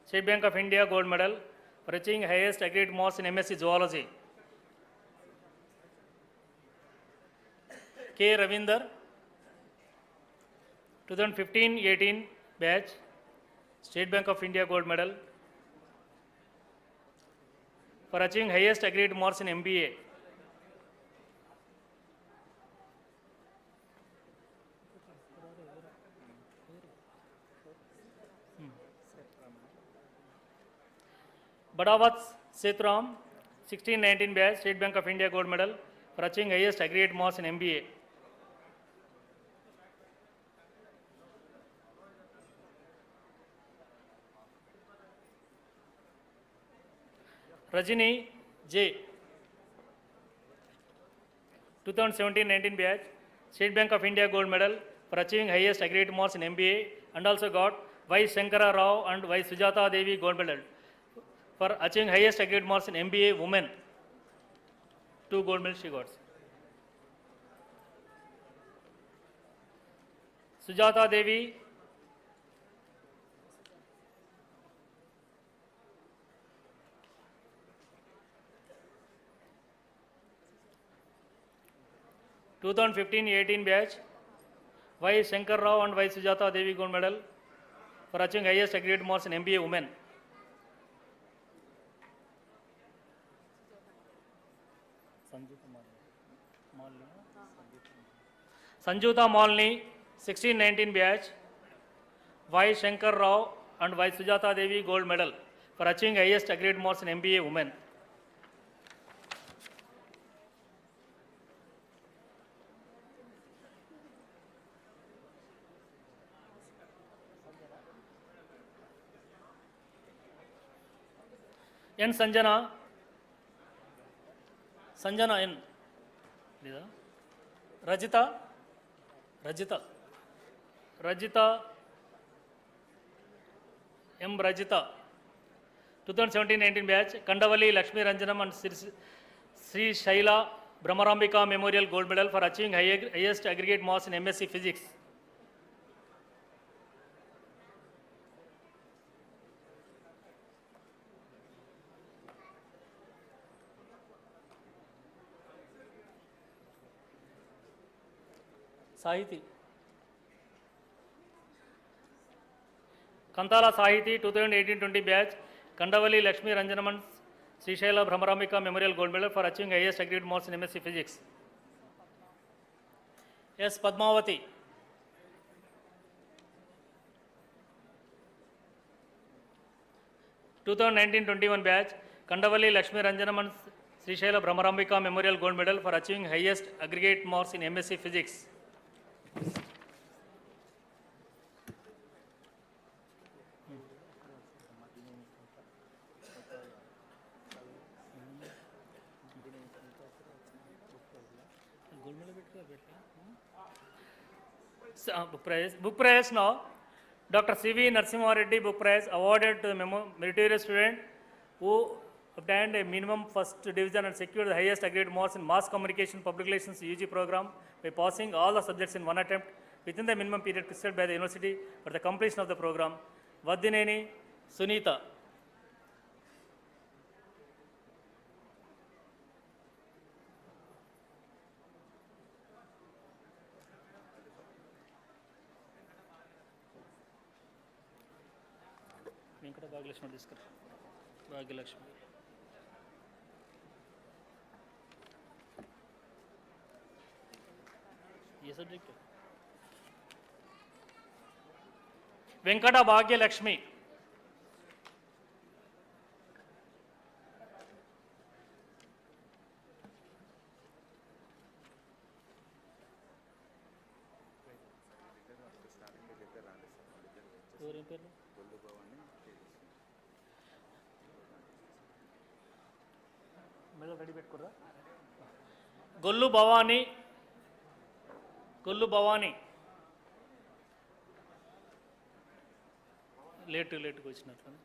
State Bank of India Gold Medal for achieving highest aggregate marks in MSc Zoology. K. Ravinder, 2015-18 batch, State Bank of India Gold Medal for achieving highest aggregate marks in MBA. Badawat Setram, 16-19 batch, State Bank of India Gold Medal for achieving highest aggregate marks in MBA. Rajini J, 2017-19 batch, State Bank of India Gold Medal for achieving highest aggregate marks in MBA, and also got 𝗧 Rao and 𝗧 Devi Gold Medal for achieving highest aggregate marks in MBA Women. 2 gold medals she got. Sujata Devi, (2015-18 batch), 𝗧 Rao and 𝗧 Devi Gold Medal for achieving highest aggregate marks in MBA Women. Sanjuta Malni, 1619 batch, Y. Shankar Rao and Y. Sujata Devi gold medal for achieving highest grade marks in MBA women. N. Sanjana N. Rajita M. Rajita, 2017-19 batch, Kandavali Lakshmi Ranjanam and Sri Shaila Brahmarambika Memorial Gold Medal for achieving highest aggregate marks in MSc Physics. Sahiti Kantala Sahiti, 2018-20 batch, Kandavali Lakshmi Ranjanaman Sri Shaila Brahmarambika Memorial Gold Medal for achieving highest aggregate marks in MSc Physics. S. Padmavati, (2019-21 batch, Kandavali Lakshmi Ranjanaman Sri Shaila Brahmarambika Memorial Gold Medal for achieving highest aggregate marks in MSc Physics. Book prize now. Dr. 𝗂𝗏 book prize awarded to the meritorious student who obtained a minimum first division and secured the highest aggregate marks in mass communication public relations UG program by passing all the subjects in one attempt within the minimum period prescribed by the university for the completion of the program. Vaddineni Sunita. Bhagyalakshmi डिस्कर Bhagyalakshmi ये subject है Venkata Bhagyalakshmi Gollu Bhavani late को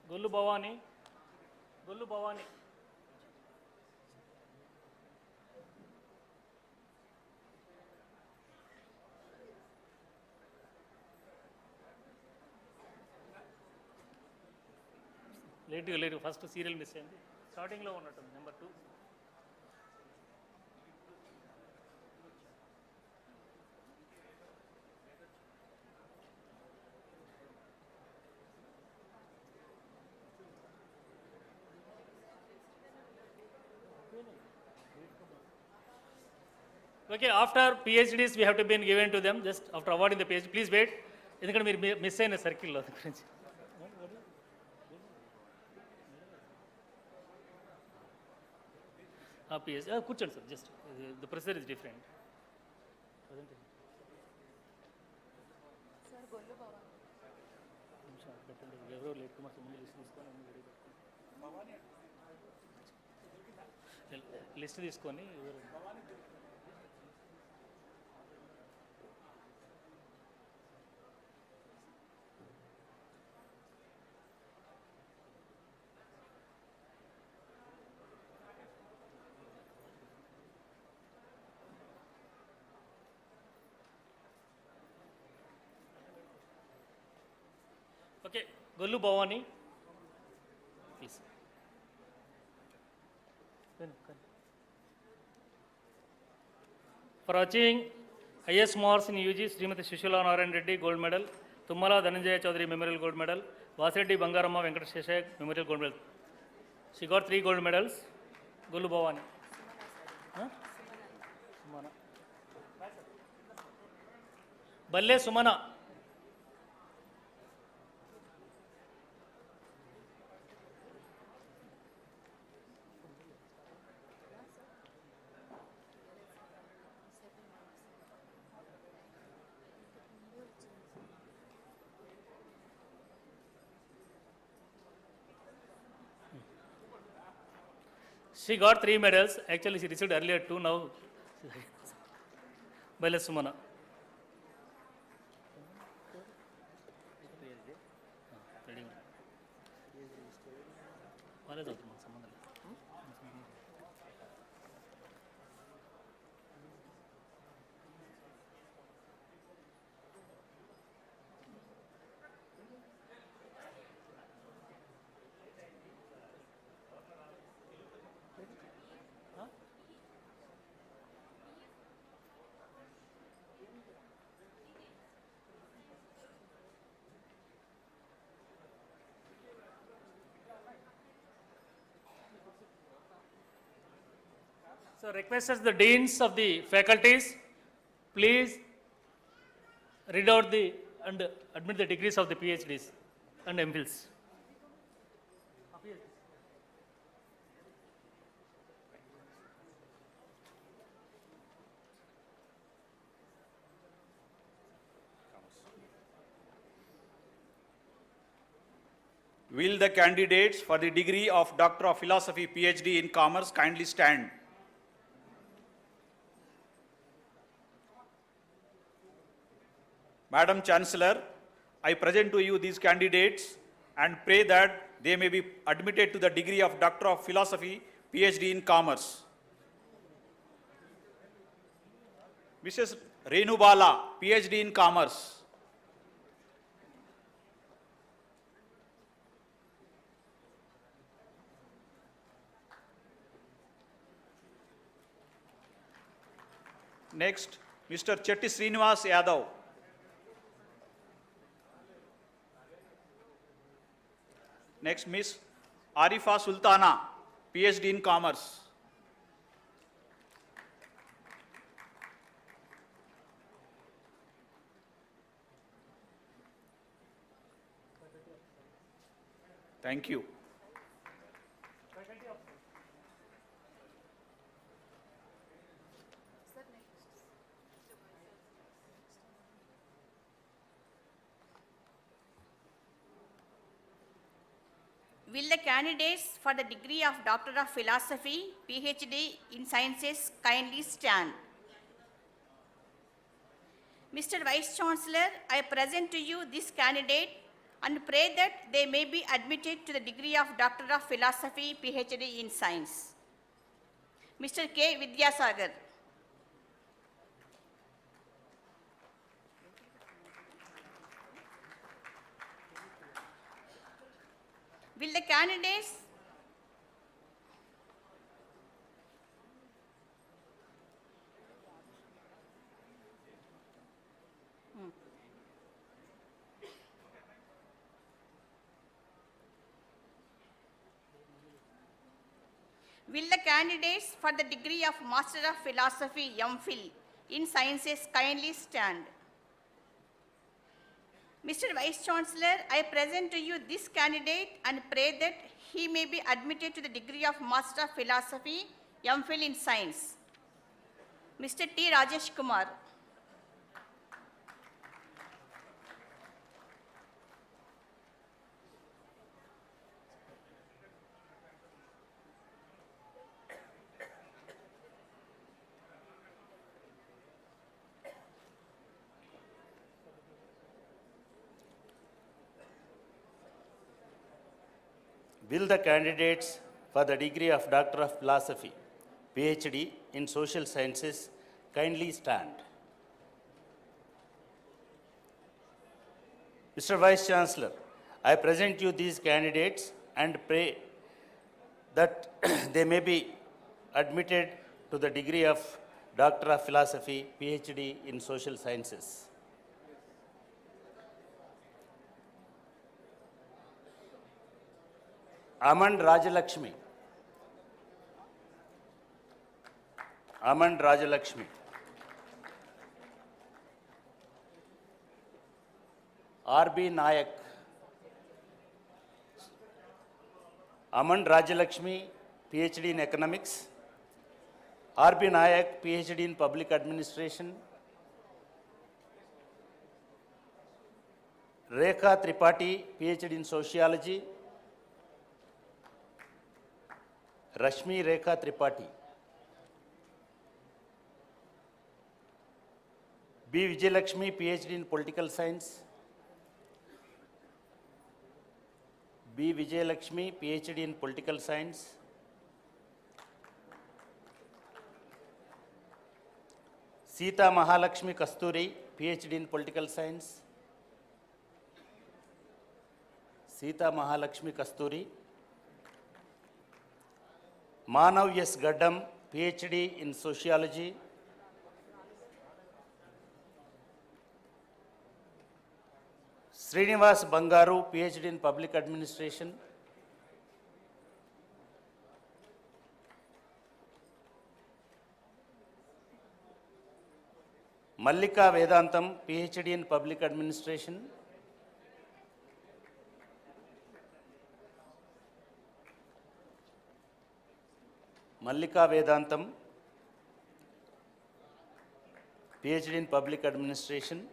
Gollu Bhavani late first serial miss अयिंది starting లో ఉన్నట్టు number 2 Okay, after PhDs we have to be given to them just after awarding the PhD. Please wait. ఎందుకంటే మీరు miss అయిన circle లో గురించి PhD కూర్చోండి sir just the procedure is different. Sir Gollu Bhavani ఎవరో లేట్ కుమార్ ముందు లిస్ట్ తీసుకొని లిస్ట్ తీసుకొని Okay, Gollu Bhavani, please. For achieving highest marks in UG, Srimati Sushila Narayan Reddy Gold Medal, Tummala Dhananjaya Chaudhary Memorial Gold Medal, Vasireddy Bangaramma Venkateshaya Memorial Gold Medal. She got 3 gold medals. Gollu Bhavani. Balle Sumana. She got 3 medals. Actually, she received earlier 2 now. Balle Sumana. So requests the deans of the faculties, please read out and admit the degrees of the PhDs and MPhils. Will the candidates for the degree of Doctor of Philosophy, PhD in Commerce kindly stand? Madam Chancellor, I present to you these candidates and pray that they may be admitted to the degree of Doctor of Philosophy, PhD in Commerce. Mrs. Renu Bala, PhD in Commerce. Next, Mr. 𝗳𝗧𝗏 𝗚𝗏𝗂. Next, Miss Arifa Sultana, PhD in Commerce. Thank you. Will the candidates for the degree of Doctor of Philosophy, PhD in Sciences kindly stand? Mr. Vice Chancellor, I present to you this candidate and pray that they may be admitted to the degree of Doctor of Philosophy, PhD in Science. Mr. K. Vidyasagar. Will the candidates for the degree of Master of Philosophy, 𝗹𝗶𝘃 in Sciences kindly stand? Mr. Vice Chancellor, I present to you this candidate and pray that he may be admitted to the degree of Master of Philosophy, 𝗹𝗶𝘃 in Science. Mr. T. Rajesh Kumar. Will the candidates for the degree of Doctor of Philosophy, PhD in Social Sciences kindly stand? Mr. Vice Chancellor, I present you these candidates and pray that they may be admitted to the degree of Doctor of Philosophy, PhD in Social Sciences. Amand Rajalakshmi. 𝗬𝗏𝗔𝗧 R.B. Nayak, 𝗬𝗏𝗔𝗧 PhD in Economics, R.B. Nayak, PhD in Public Administration, 𝗂𝗽𝗍𝗃 PhD in Sociology, Rashmi Rekha Tripathi, B. Vijayalakshmi, PhD in Political Science, B. Vijayalakshmi, PhD in Political Science, 𝗧𝗦𝗔𝗧 𝗚𝗃𝗃, PhD in Political Science, 𝗧𝗦𝗔𝗃 𝗚𝗃𝗃, Manav S. Gaddam, PhD in Sociology, Srinivas Bangaru, PhD in Public Administration, Mallika Vedantam, PhD in Public Administration, Mallika Vedantam, PhD in Public Administration,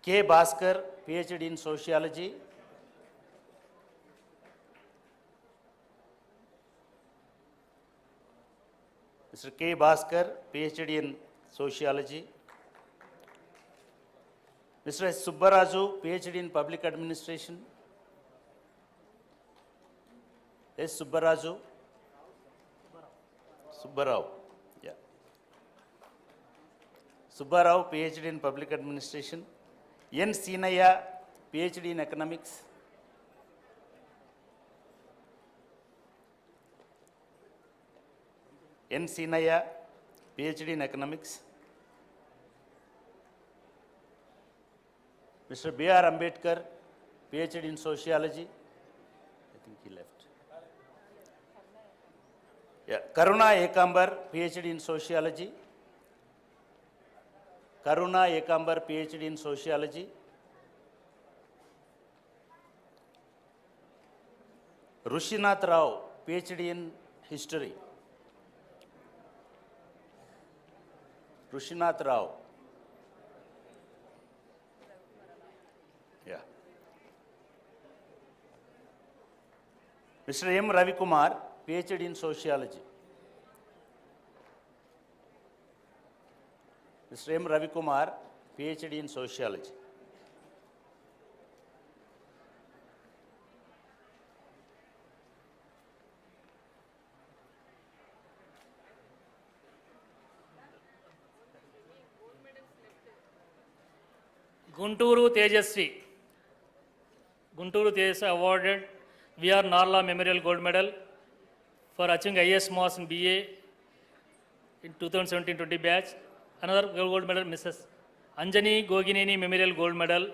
𝗘𝗍𝗆, PhD in Sociology, Mr. 𝗘𝗍𝗆, PhD in Sociology, Mr. S. Subbaraju, PhD in Public Administration, S. Subbaraju, Subbarao, yeah. Subbarao, PhD in Public Administration, N. Seenaya, PhD in Economics, N. Seenaya, PhD in Economics, Mr. B.R. Ambedkar, PhD in Sociology, I think he left. Yeah. Karuna Ekambar, PhD in Sociology, Karuna Ekambar, PhD in Sociology, Rushinath Rao, PhD in History, Rushinath Rao, yeah. Mr. M. Ravi Kumar, PhD in Sociology, Mr. M. Ravi Kumar, PhD in Sociology, Gunturu Tejasvi awarded V.R. Narla Memorial Gold Medal for achieving highest marks in BA in 2017-20 batch. Another gold medal, Mrs. Anjani Gogineni Memorial Gold Medal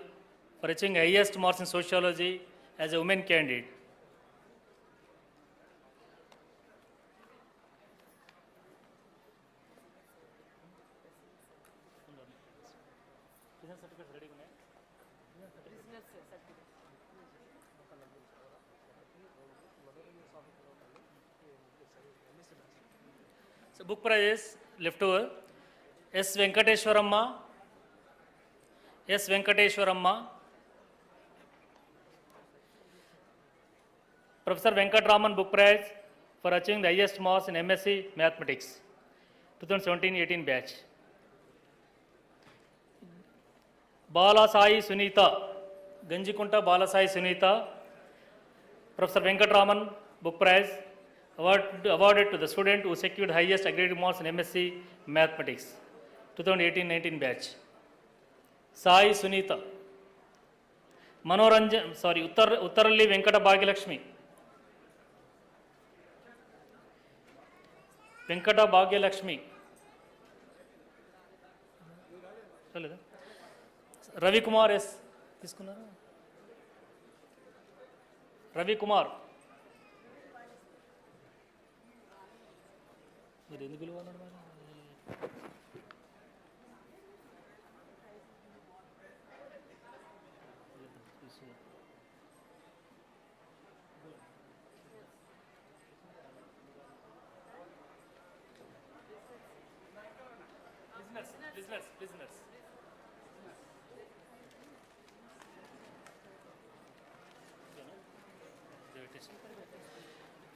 for achieving highest marks in Sociology as a woman candidate. So book prize left over. S. Venkateshwaramma, S. Venkateshwaramma, Professor Venkatraman Book Prize for achieving the highest marks in MSc Mathematics, 2017-18 batch. Balasai Sunita, Ganjikunta Balasai Sunita, Professor Venkatraman Book Prize awarded to the student who secured highest aggregate marks in MSc Mathematics, 2018-19 batch. Sai Sunita, Manoranjan, Uttaralli Venkata Bhagyalakshmi, Venkata Bhagyalakshmi, Ravi Kumar S. Ravi Kumar, Listeners.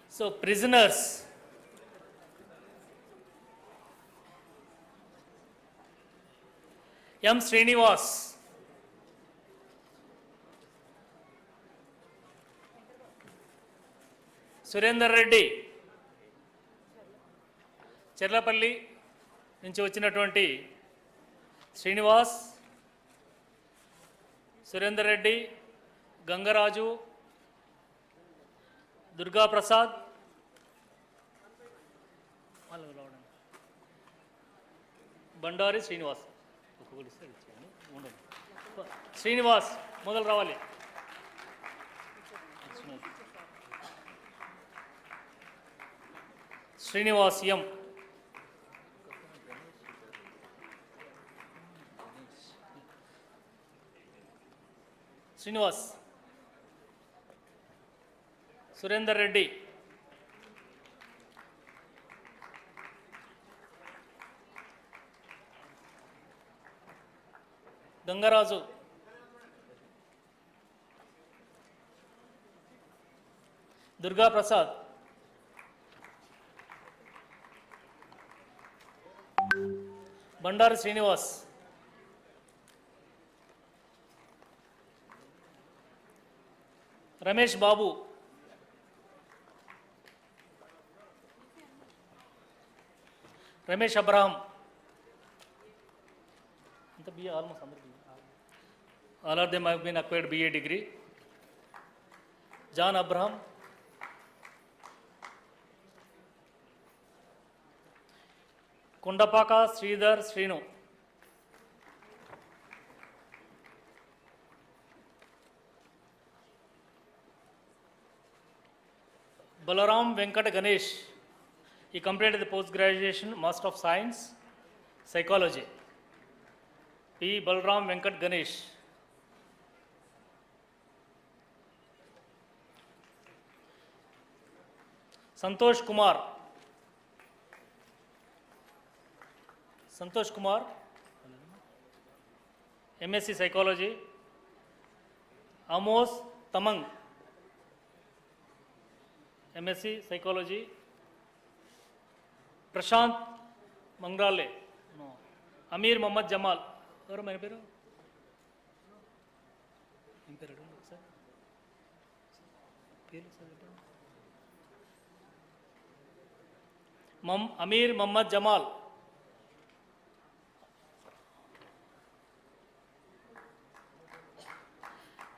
So, prisoners. 𝗵𝗧𝗧, Surender Reddy, Cherlapally నుంచి వచ్చినటువంటి శ్రీనివాస్, సురేందర్ రెడ్డి, గంగరాజు, దుర్గా ప్రసాద్, బండారి శ్రీనివాస్. శ్రీనివాస్ మొదలు రావాలి. శ్రీనివాస్ ఎం. Srinivas. Surender Reddy, Gangaraju, Durga Prasad, Bandari Srinivas, Ramesh Babu, Ramesh Abraham, అంత BA almost అందరూ all of them have been acquired BA degree. John Abraham, Kundapaka Sridhar Srinu, Balaram Venkat Ganesh. He completed the post-graduation Master of Science, Psychology. P. Balaram Venkat Ganesh. Santosh Kumar, MSc Psychology. Amos Tamang, MSc Psychology. Prashant Mangrale, Amir Mohammad Jamal. Or my name? Amir Mohammad Jamal.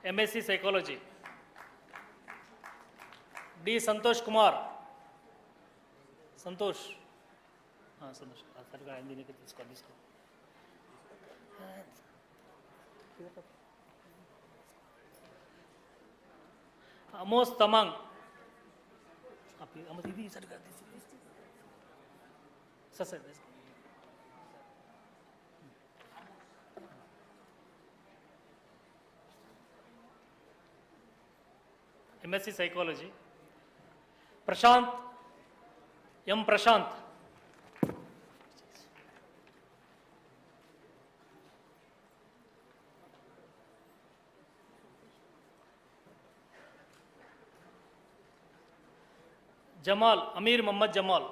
MSc Psychology. D. Santosh Kumar. Santosh. Santosh. Amos Tamang. MSc Psychology. Prashant, M. Prashant. Jamal, Amir Mohammad Jamal,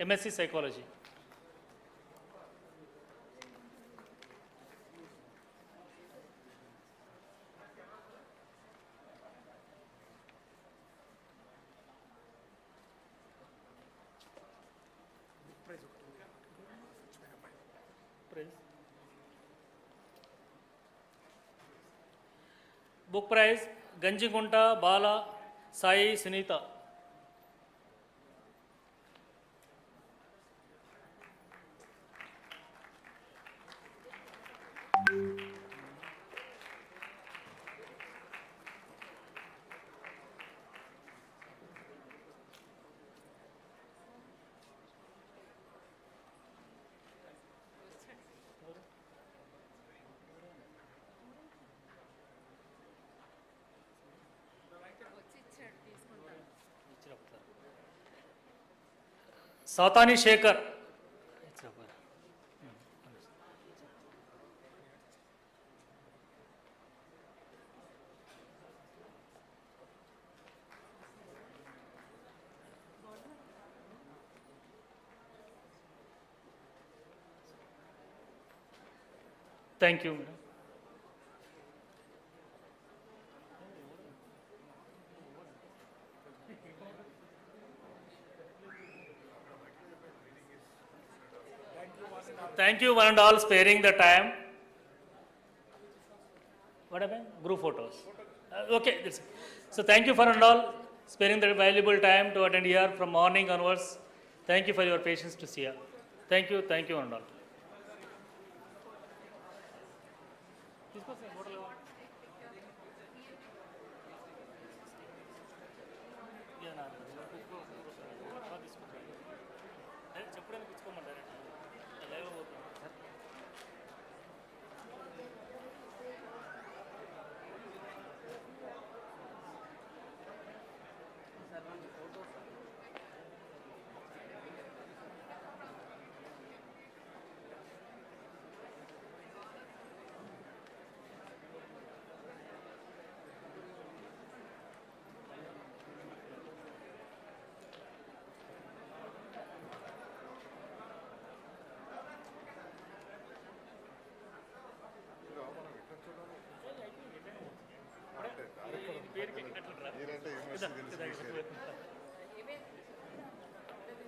MSc Psychology. Book prize, Ganjigunta Bala Sai Sunita. Satani Shekhar. Thank you, madam. Thank you one and all sparing the time. What happened? Group photos. Okay. So thank you for and all sparing the valuable time to attend here from morning onwards. Thank you for your patience to see here. Thank you one and all.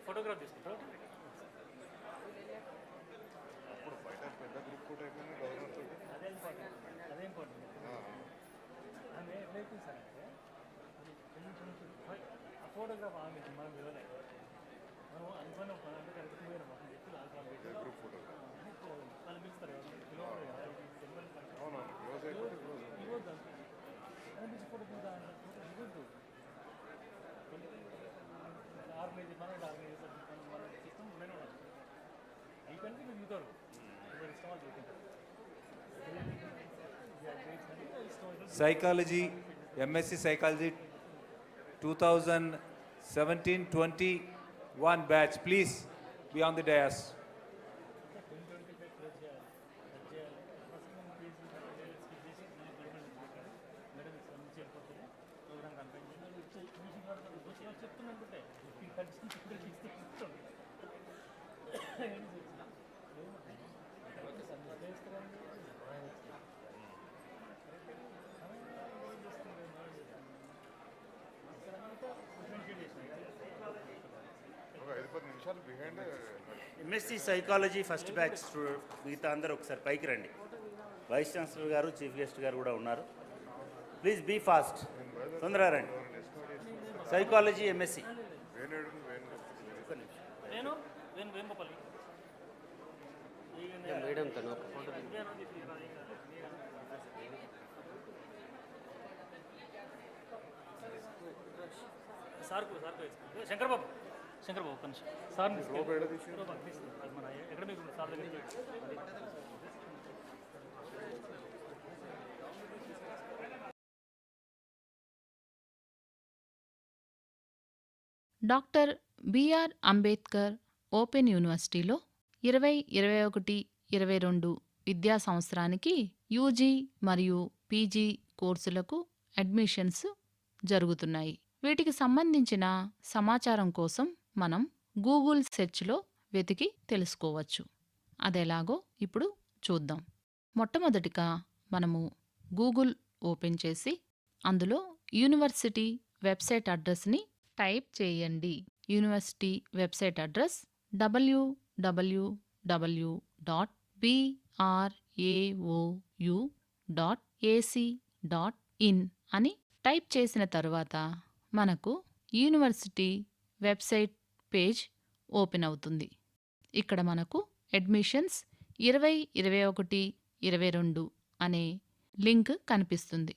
Photograph this. Psychology, MSc Psychology 2017-21 batch, please be on the dais. MSc Psychology first batch మిగతా అందరూ ఒకసారి పైకి రండి. Vice chancellor గారు, chief guest గారు కూడా ఉన్నారు. Please be fast. తొందరగా రండి. Psychology MSc. మేడం తను సార్ శంకర్ బాబు కొంచెం సార్ ఎకడమిక్ సార్ దగ్గర డాక్టర్ బిఆర్ అంబేద్కర్ ఓపెన్ యూనివర్సిటీలో 2021-22 విద్యా సంవత్సరానికి యూజీ మరియు పీజీ కోర్సులకు అడ్మిషన్స్ జరుగుతున్నాయి. వీటికి సంబంధించిన సమాచారం కోసం మనం గూగుల్ సెర్చ్లో వెతికి తెలుసుకోవచ్చు. అదెలాగో ఇప్పుడు చూద్దాం. మొట్టమొదటిగా మనము గూగుల్ ఓపెన్ చేసి అందులో యూనివర్సిటీ వెబ్సైట్ అడ్రస్ని టైప్ చేయండి. యూనివర్సిటీ వెబ్సైట్ అడ్రస్ www.brao.ac.in అని టైప్ చేసిన తరువాత మనకు యూనివర్సిటీ వెబ్సైట్ పేజ్ ఓపెన్ అవుతుంది. ఇక్కడ మనకు అడ్మిషన్స్ 2021-22 అనే లింక్ కనిపిస్తుంది.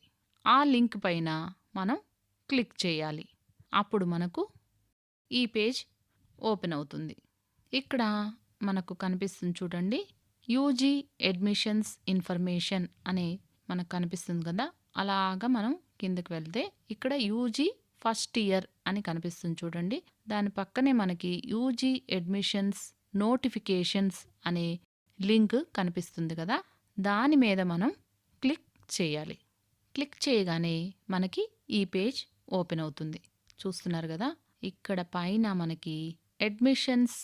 ఆ లింక్ పైన మనం క్లిక్ చేయాలి. అప్పుడు మనకు ఈ పేజ్ ఓపెన్ అవుతుంది. ఇక్కడ మనకు కనిపిస్తుంది చూడండి, యూజీ అడ్మిషన్స్ ఇన్ఫర్మేషన్ అనే మనకు కనిపిస్తుంది కదా. అలాగా మనం కిందకి వెళ్తే ఇక్కడ యూజీ ఫస్ట్ ఇయర్ అని కనిపిస్తుంది చూడండి. దాని పక్కనే మనకి యూజీ అడ్మిషన్స్ నోటిఫికేషన్స్ అనే లింక్ కనిపిస్తుంది కదా, దాని మీద మనం క్లిక్ చేయాలి. క్లిక్ చేయగానే మనకి ఈ పేజ్ ఓపెన్ అవుతుంది. చూస్తున్నారు కదా, ఇక్కడ పైన మనకి అడ్మిషన్స్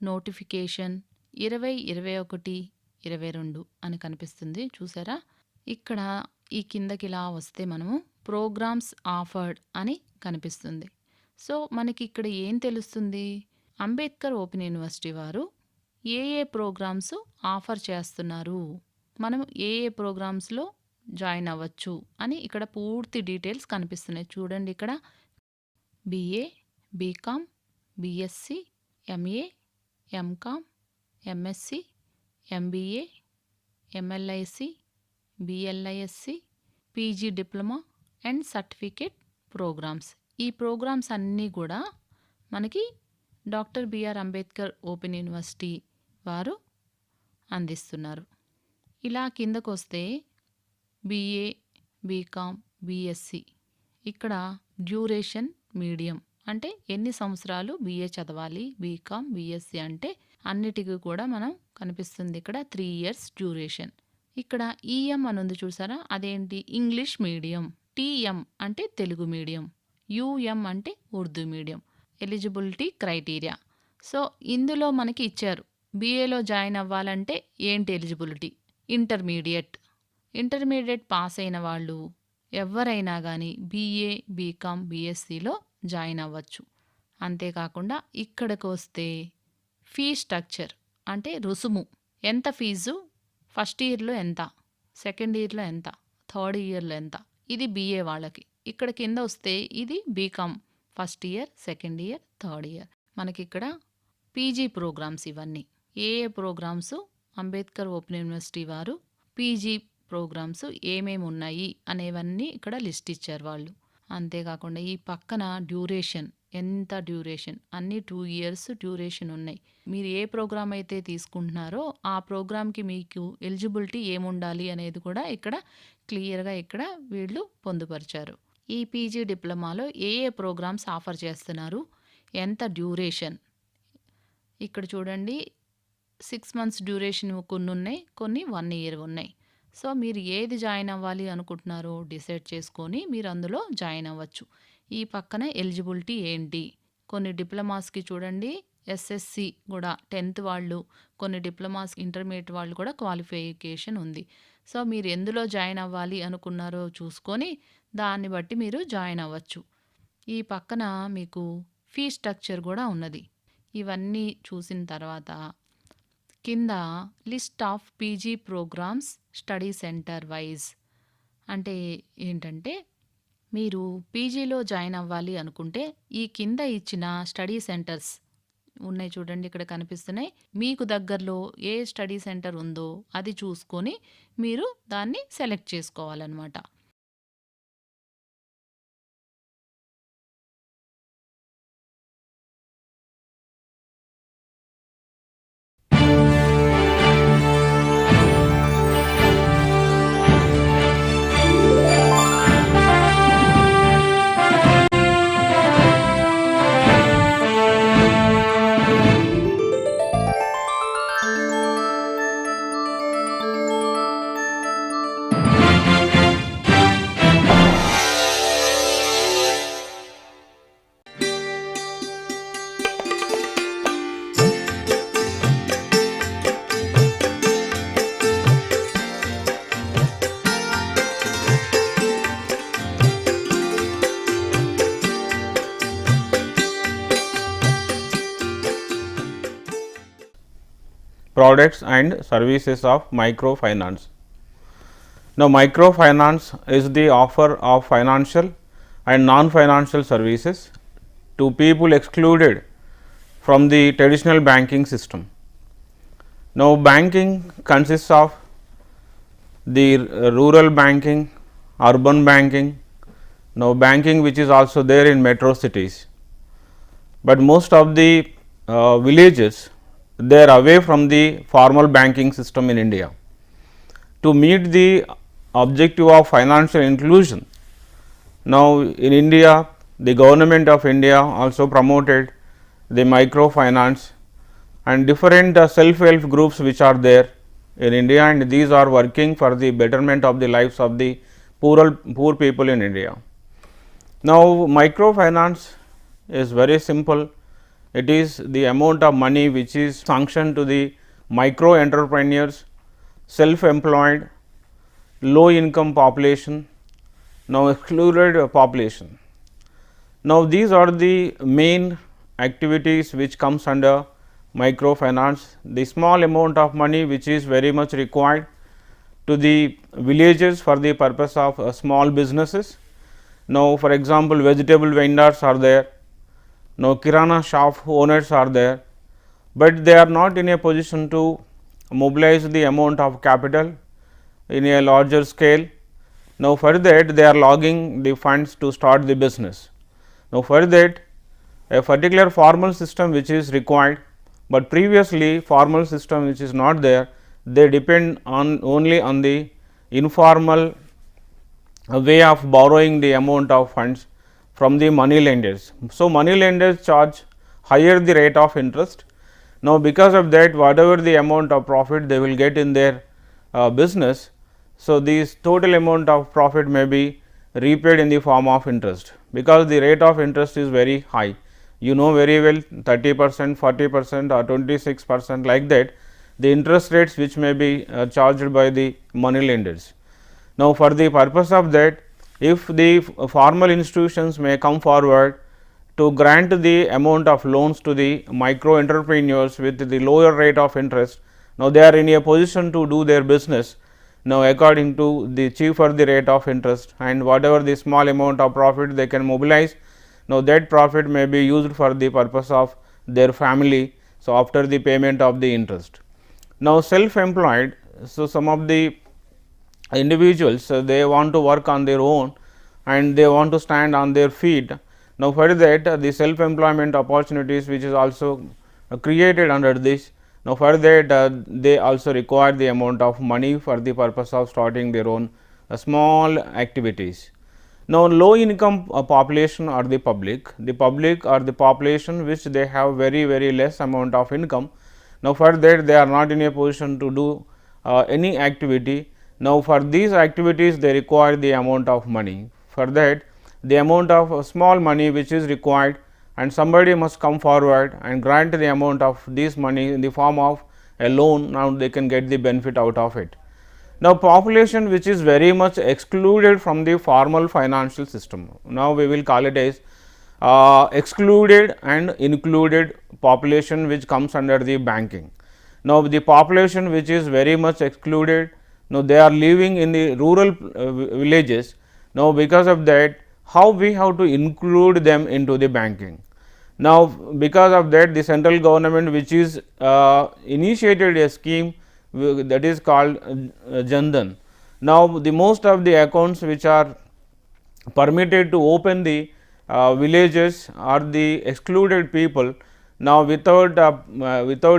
నోటిఫికేషన్ 2021-22 అని కనిపిస్తుంది చూసారా. ఇక్కడ ఈ కిందకి ఇలా వస్తే మనము ప్రోగ్రామ్స్ ఆఫర్డ్ అని కనిపిస్తుంది. సో మనకి ఇక్కడ ఏం తెలుస్తుంది, అంబేద్కర్ ఓపెన్ యూనివర్సిటీ వారు ఏ ప్రోగ్రామ్స్ ఆఫర్ చేస్తున్నారు, మనం ఏ ప్రోగ్రామ్స్లో జాయిన్ అవ్వచ్చు అని ఇక్కడ పూర్తి డీటెయిల్స్ కనిపిస్తున్నాయి చూడండి. ఇక్కడ BA, BCom, BSc, MA, MCom, MSc, MBA, MLIC, BLISC, PG diploma and certificate programs. ఈ ప్రోగ్రామ్స్ అన్నీ కూడా మనకి doctor BR Ambedkar open university వారు అందిస్తున్నారు. ఇలా కిందకు వస్తే BA, BCom, BSc ఇక్కడ డ్యూరేషన్ మీడియం అంటే ఎన్ని సంవత్సరాలు BA చదవాలి, BCom, BSc అంటే అన్నిటికీ కూడా మనం కనిపిస్తుంది ఇక్కడ 3 years డ్యూరేషన్. ఇక్కడ EM అని ఉంది చూసారా, అదేంటి ఇంగ్లీష్ మీడియం. TM అంటే తెలుగు మీడియం, UM అంటే Urdu medium. Eligibility criteria. So ఇందులో మనకి ఇచ్చారు BAలో జాయిన్ అవ్వాలంటే ఏంటి ఎలిజిబిలిటీ, ఇంటర్మీడియట్ పాస్ అయిన వాళ్ళు ఎవరైనా కానీ BA, BCom, BScలో జాయిన్ అవ్వచ్చు. అంతేకాకుండా ఇక్కడికి వస్తే ఫీ స్ట్రక్చర్ అంటే రుసుము, ఎంత ఫీజు, ఫస్ట్ ఇయర్లో ఎంత, సెకండ్ ఇయర్లో ఎంత, థర్డ్ ఇయర్లో ఎంత, ఇది BA వాళ్ళకి. ఇక్కడ కింద వస్తే ఇది BCom first year, second year, third year. మనకి ఇక్కడ PG ప్రోగ్రామ్స్ ఇవన్నీ ఏ ప్రోగ్రామ్స్ అంబేద్కర్ ఓపెన్ యూనివర్సిటీ వారు PG ప్రోగ్రామ్స్ ఏమేమి ఉన్నాయి అనేవన్నీ ఇక్కడ లిస్ట్ ఇచ్చారు వాళ్ళు. అంతేకాకుండా ఈ పక్కన డ్యూరేషన్, ఎంత డ్యూరేషన్, అన్ని 2 years డ్యూరేషన్ ఉన్నాయి. మీరు ఏ ప్రోగ్రామ్ అయితే తీసుకుంటున్నారో ఆ ప్రోగ్రామ్కి మీకు ఎలిజిబిలిటీ ఏముండాలి అనేది కూడా ఇక్కడ క్లియర్గా ఇక్కడ వీళ్ళు పొందుపరిచారు. ఈ PG డిప్లొమాలో ఏ ప్రోగ్రామ్స్ ఆఫర్ చేస్తున్నారు, ఎంత డ్యూరేషన్, ఇక్కడ చూడండి 6 months డ్యూరేషన్ కొన్ని ఉన్నాయి, కొన్ని 1 year ఉన్నాయి. సో మీరు ఏది జాయిన్ అవ్వాలి అనుకుంటున్నారో డిసైడ్ చేసుకొని మీరు అందులో జాయిన్ అవ్వచ్చు. ఈ పక్కన ఎలిజిబిలిటీ ఏంటి, కొన్ని డిప్లొమాస్కి చూడండి SSC కూడా 10th వాళ్ళు, కొన్ని డిప్లొమాస్ ఇంటర్మీడియట్ వాళ్ళు కూడా క్వాలిఫికేషన్ ఉంది. సో మీరు ఎందులో జాయిన్ అవ్వాలి అనుకున్నారో చూసుకొని దాన్ని బట్టి మీరు జాయిన్ అవ్వచ్చు. ఈ పక్కన మీకు ఫీ స్ట్రక్చర్ కూడా ఉన్నది. ఇవన్నీ చూసిన తర్వాత కింద list of PG programs study center wise అంటే ఏంటంటే మీరు PGలో జాయిన్ అవ్వాలి అనుకుంటే ఈ కింద ఇచ్చిన స్టడీ సెంటర్స్ ఉన్నాయి చూడండి, ఇక్కడ కనిపిస్తున్నాయి. మీకు దగ్గరలో ఏ స్టడీ సెంటర్ ఉందో అది చూసుకొని మీరు దాన్ని సెలెక్ట్ చేసుకోవాలన్నమాట. Products and services of microfinance. Now, microfinance is the offer of financial and non-financial services to people excluded from the traditional banking system. Now, banking consists of the rural banking, urban banking, now banking which is also there in metro cities, but most of the villages they are away from the formal banking system in India. To meet the objective of financial inclusion, now in India the government of India also promoted the microfinance and different self-help groups which are there in India, and these are working for the betterment of the lives of the poor people in India. Now, microfinance is very simple. It is the amount of money which is sanctioned to the micro entrepreneurs, self-employed, low income population, now excluded population. Now, these are the main activities which comes under microfinance. The small amount of money which is very much required to the villages for the purpose of small businesses. Now, for example, vegetable vendors are there, now kirana shop owners are there, but they are not in a position to mobilize the amount of capital in a larger scale. Now, for that they are logging the funds to start the business. Now, for that a particular formal system which is required, but previously formal system which is not there, they depend on only on the informal way of borrowing the amount of funds from the money lenders. So, money lenders charge higher the rate of interest. Now, because of that whatever the amount of profit they will get in their business, so this total amount of profit may be repaid in the form of interest, because the rate of interest is very high. You know very well 30%, 40% or 26% like that, the interest rates which may be charged by the money lenders. Now, for the purpose of that, if the formal institutions may come forward to grant the amount of loans to the micro entrepreneurs with the lower rate of interest, now they are in a position to do their business now according to the cheaper the rate of interest, and whatever the small amount of profit they can mobilize, now that profit may be used for the purpose of their family. So, after the payment of the interest. Now, self-employed, so some of the individuals they want to work on their own and they want to stand on their feet. Now, for that the self-employment opportunities which is also created under this. Now, for that they also require the amount of money for the purpose of starting their own small activities. Now, low income population or the public or the population which they have very less amount of income. Now, for that they are not in a position to do any activity. Now, for these activities they require the amount of money. For that the amount of small money which is required, and somebody must come forward and grant the amount of this money in the form of a loan. Now, they can get the benefit out of it. Now, population which is very much excluded from the formal financial system. Now, we will call it as excluded and included population which comes under the banking. Now, the population which is very much excluded, now they are living in the rural villages. Now, because of that how we have to include them into the banking. Now, because of that the central government which is initiated a scheme that is called Jan Dhan. Now, the most of the accounts which are permitted to open the villages are the excluded people, now without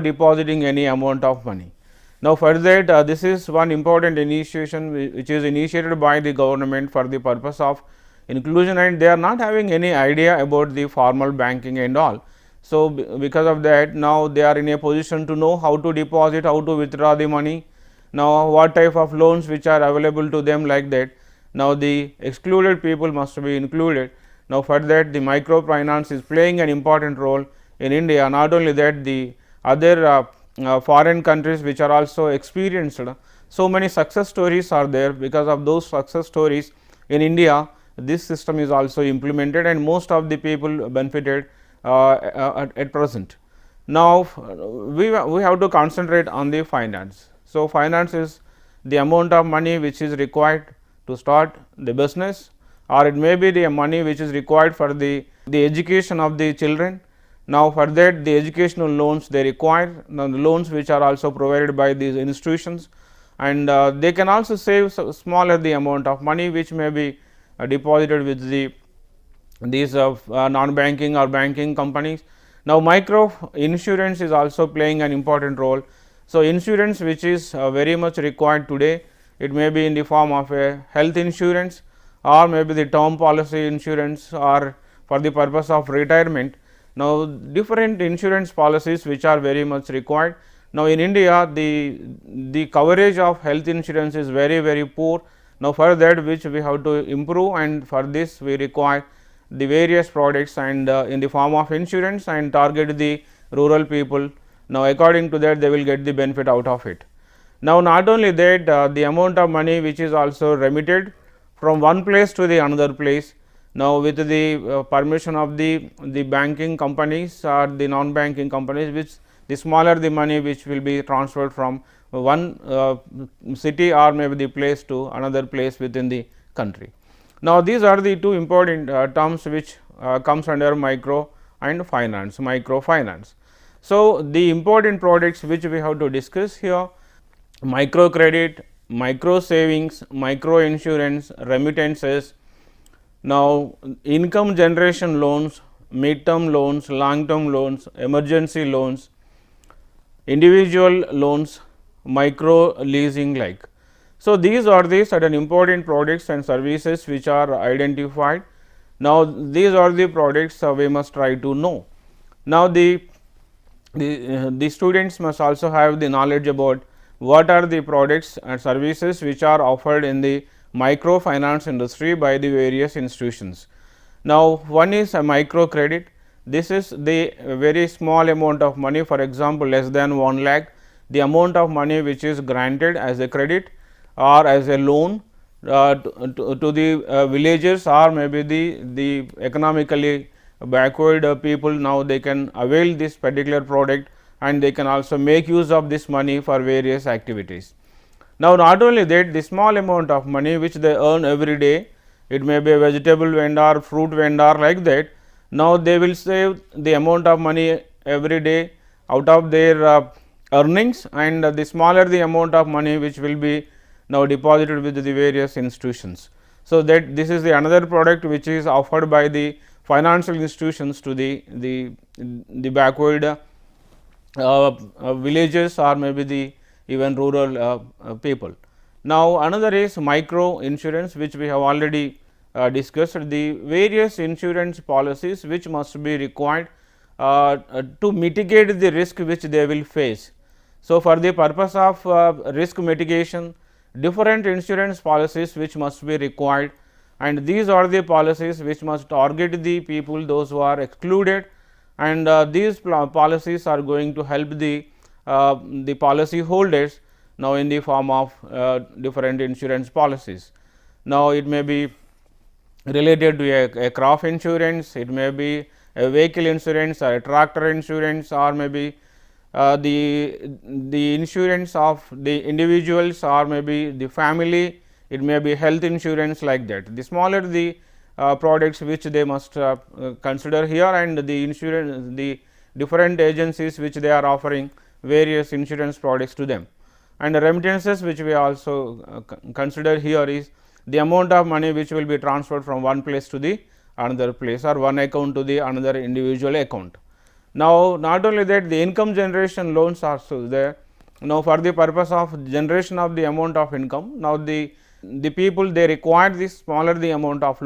depositing any amount of money. Now, for that this is one important initiation which is initiated by the government for the purpose of inclusion, and they are not having any idea about the formal banking and all. So, because of that now they are in a position to know how to deposit, how to withdraw the money, now what type of loans which are available to them, like that. Now, the excluded people must be included. Now, for that the microfinance is playing an important role in India. Not only that, the other foreign countries which are also experienced, so many success stories are there. Because of those success stories in India, this system is also implemented and most of the people benefited at present. Now, we have to concentrate on the finance. So, finance is the amount of money which is required to start the business, or it may be the money which is required for the education of the children. Now, for that the educational loans they require, now the loans which are also provided by these institutions, and they can also save smaller the amount of money which may be deposited with these non-banking or banking companies. Now, micro insurance is also playing an important role. So, insurance which is very much required today, it may be in the form of a health insurance or maybe the term policy insurance or for the purpose of retirement. Now, different insurance policies which are very much required. Now, in India the coverage of health insurance is very poor. Now, for that which we have to improve, and for this we require the various products and in the form of insurance and target the rural people. Now, according to that they will get the benefit out of it. Now, not only that the amount of money which is also remitted from one place to the another place. Now, with the permission of the banking companies or the non-banking companies, which the smaller the money which will be transferred from one city or maybe the place to another place within the country. Now, these are the two important terms which comes under micro and finance, microfinance. So, the important products which we have to discuss here: micro credit, micro savings, micro insurance, remittances. Now, income generation loans, mid-term loans, long-term loans, emergency loans, individual loans, micro leasing like. So, these are the certain important products and services which are identified. Now, these are the products we must try to know. Now, the students must also have the knowledge about what are the products and services which are offered in the microfinance industry by the various institutions. Now, one is a micro credit. This is the very small amount of money, for example, less than 1 lakh, the amount of money which is granted as a credit or as a loan to the villagers or maybe the economically backward people. Now, they can avail this particular product and they can also make use of this money for various activities. Now, not only that, the small amount of money which they earn every day, it may be a vegetable vendor, fruit vendor, like that. Now, they will save the amount of money every day out of their earnings, and the smaller the amount of money which will be now deposited with the various institutions. So, that this is the another product which is offered by the financial institutions to the backward villages or maybe the even rural people. Now, another is micro insurance, which we have already discussed, the various insurance policies which must be required to mitigate the risk which they will face. So, for the purpose of risk mitigation, different insurance policies which must be required, and these are the policies which must target the people, those who are excluded, and these policies are going to help the policy holders now in the form of different insurance policies. Now, it may be related to a crop insurance, it may be a vehicle insurance or a tractor insurance, or maybe the insurance of the individuals or maybe the family, it may be health insurance, like that. The smaller the products which they must consider here, and the insurance, the different agencies which they are offering various insurance products to them. And the remittances which we also consider here is the amount of money which will be transferred from one place to the another place, or one account to the another individual account. Now, not only that, the income generation loans are also there. Now, for the purpose of generation of the amount of income, now the people, they require this smaller the amount of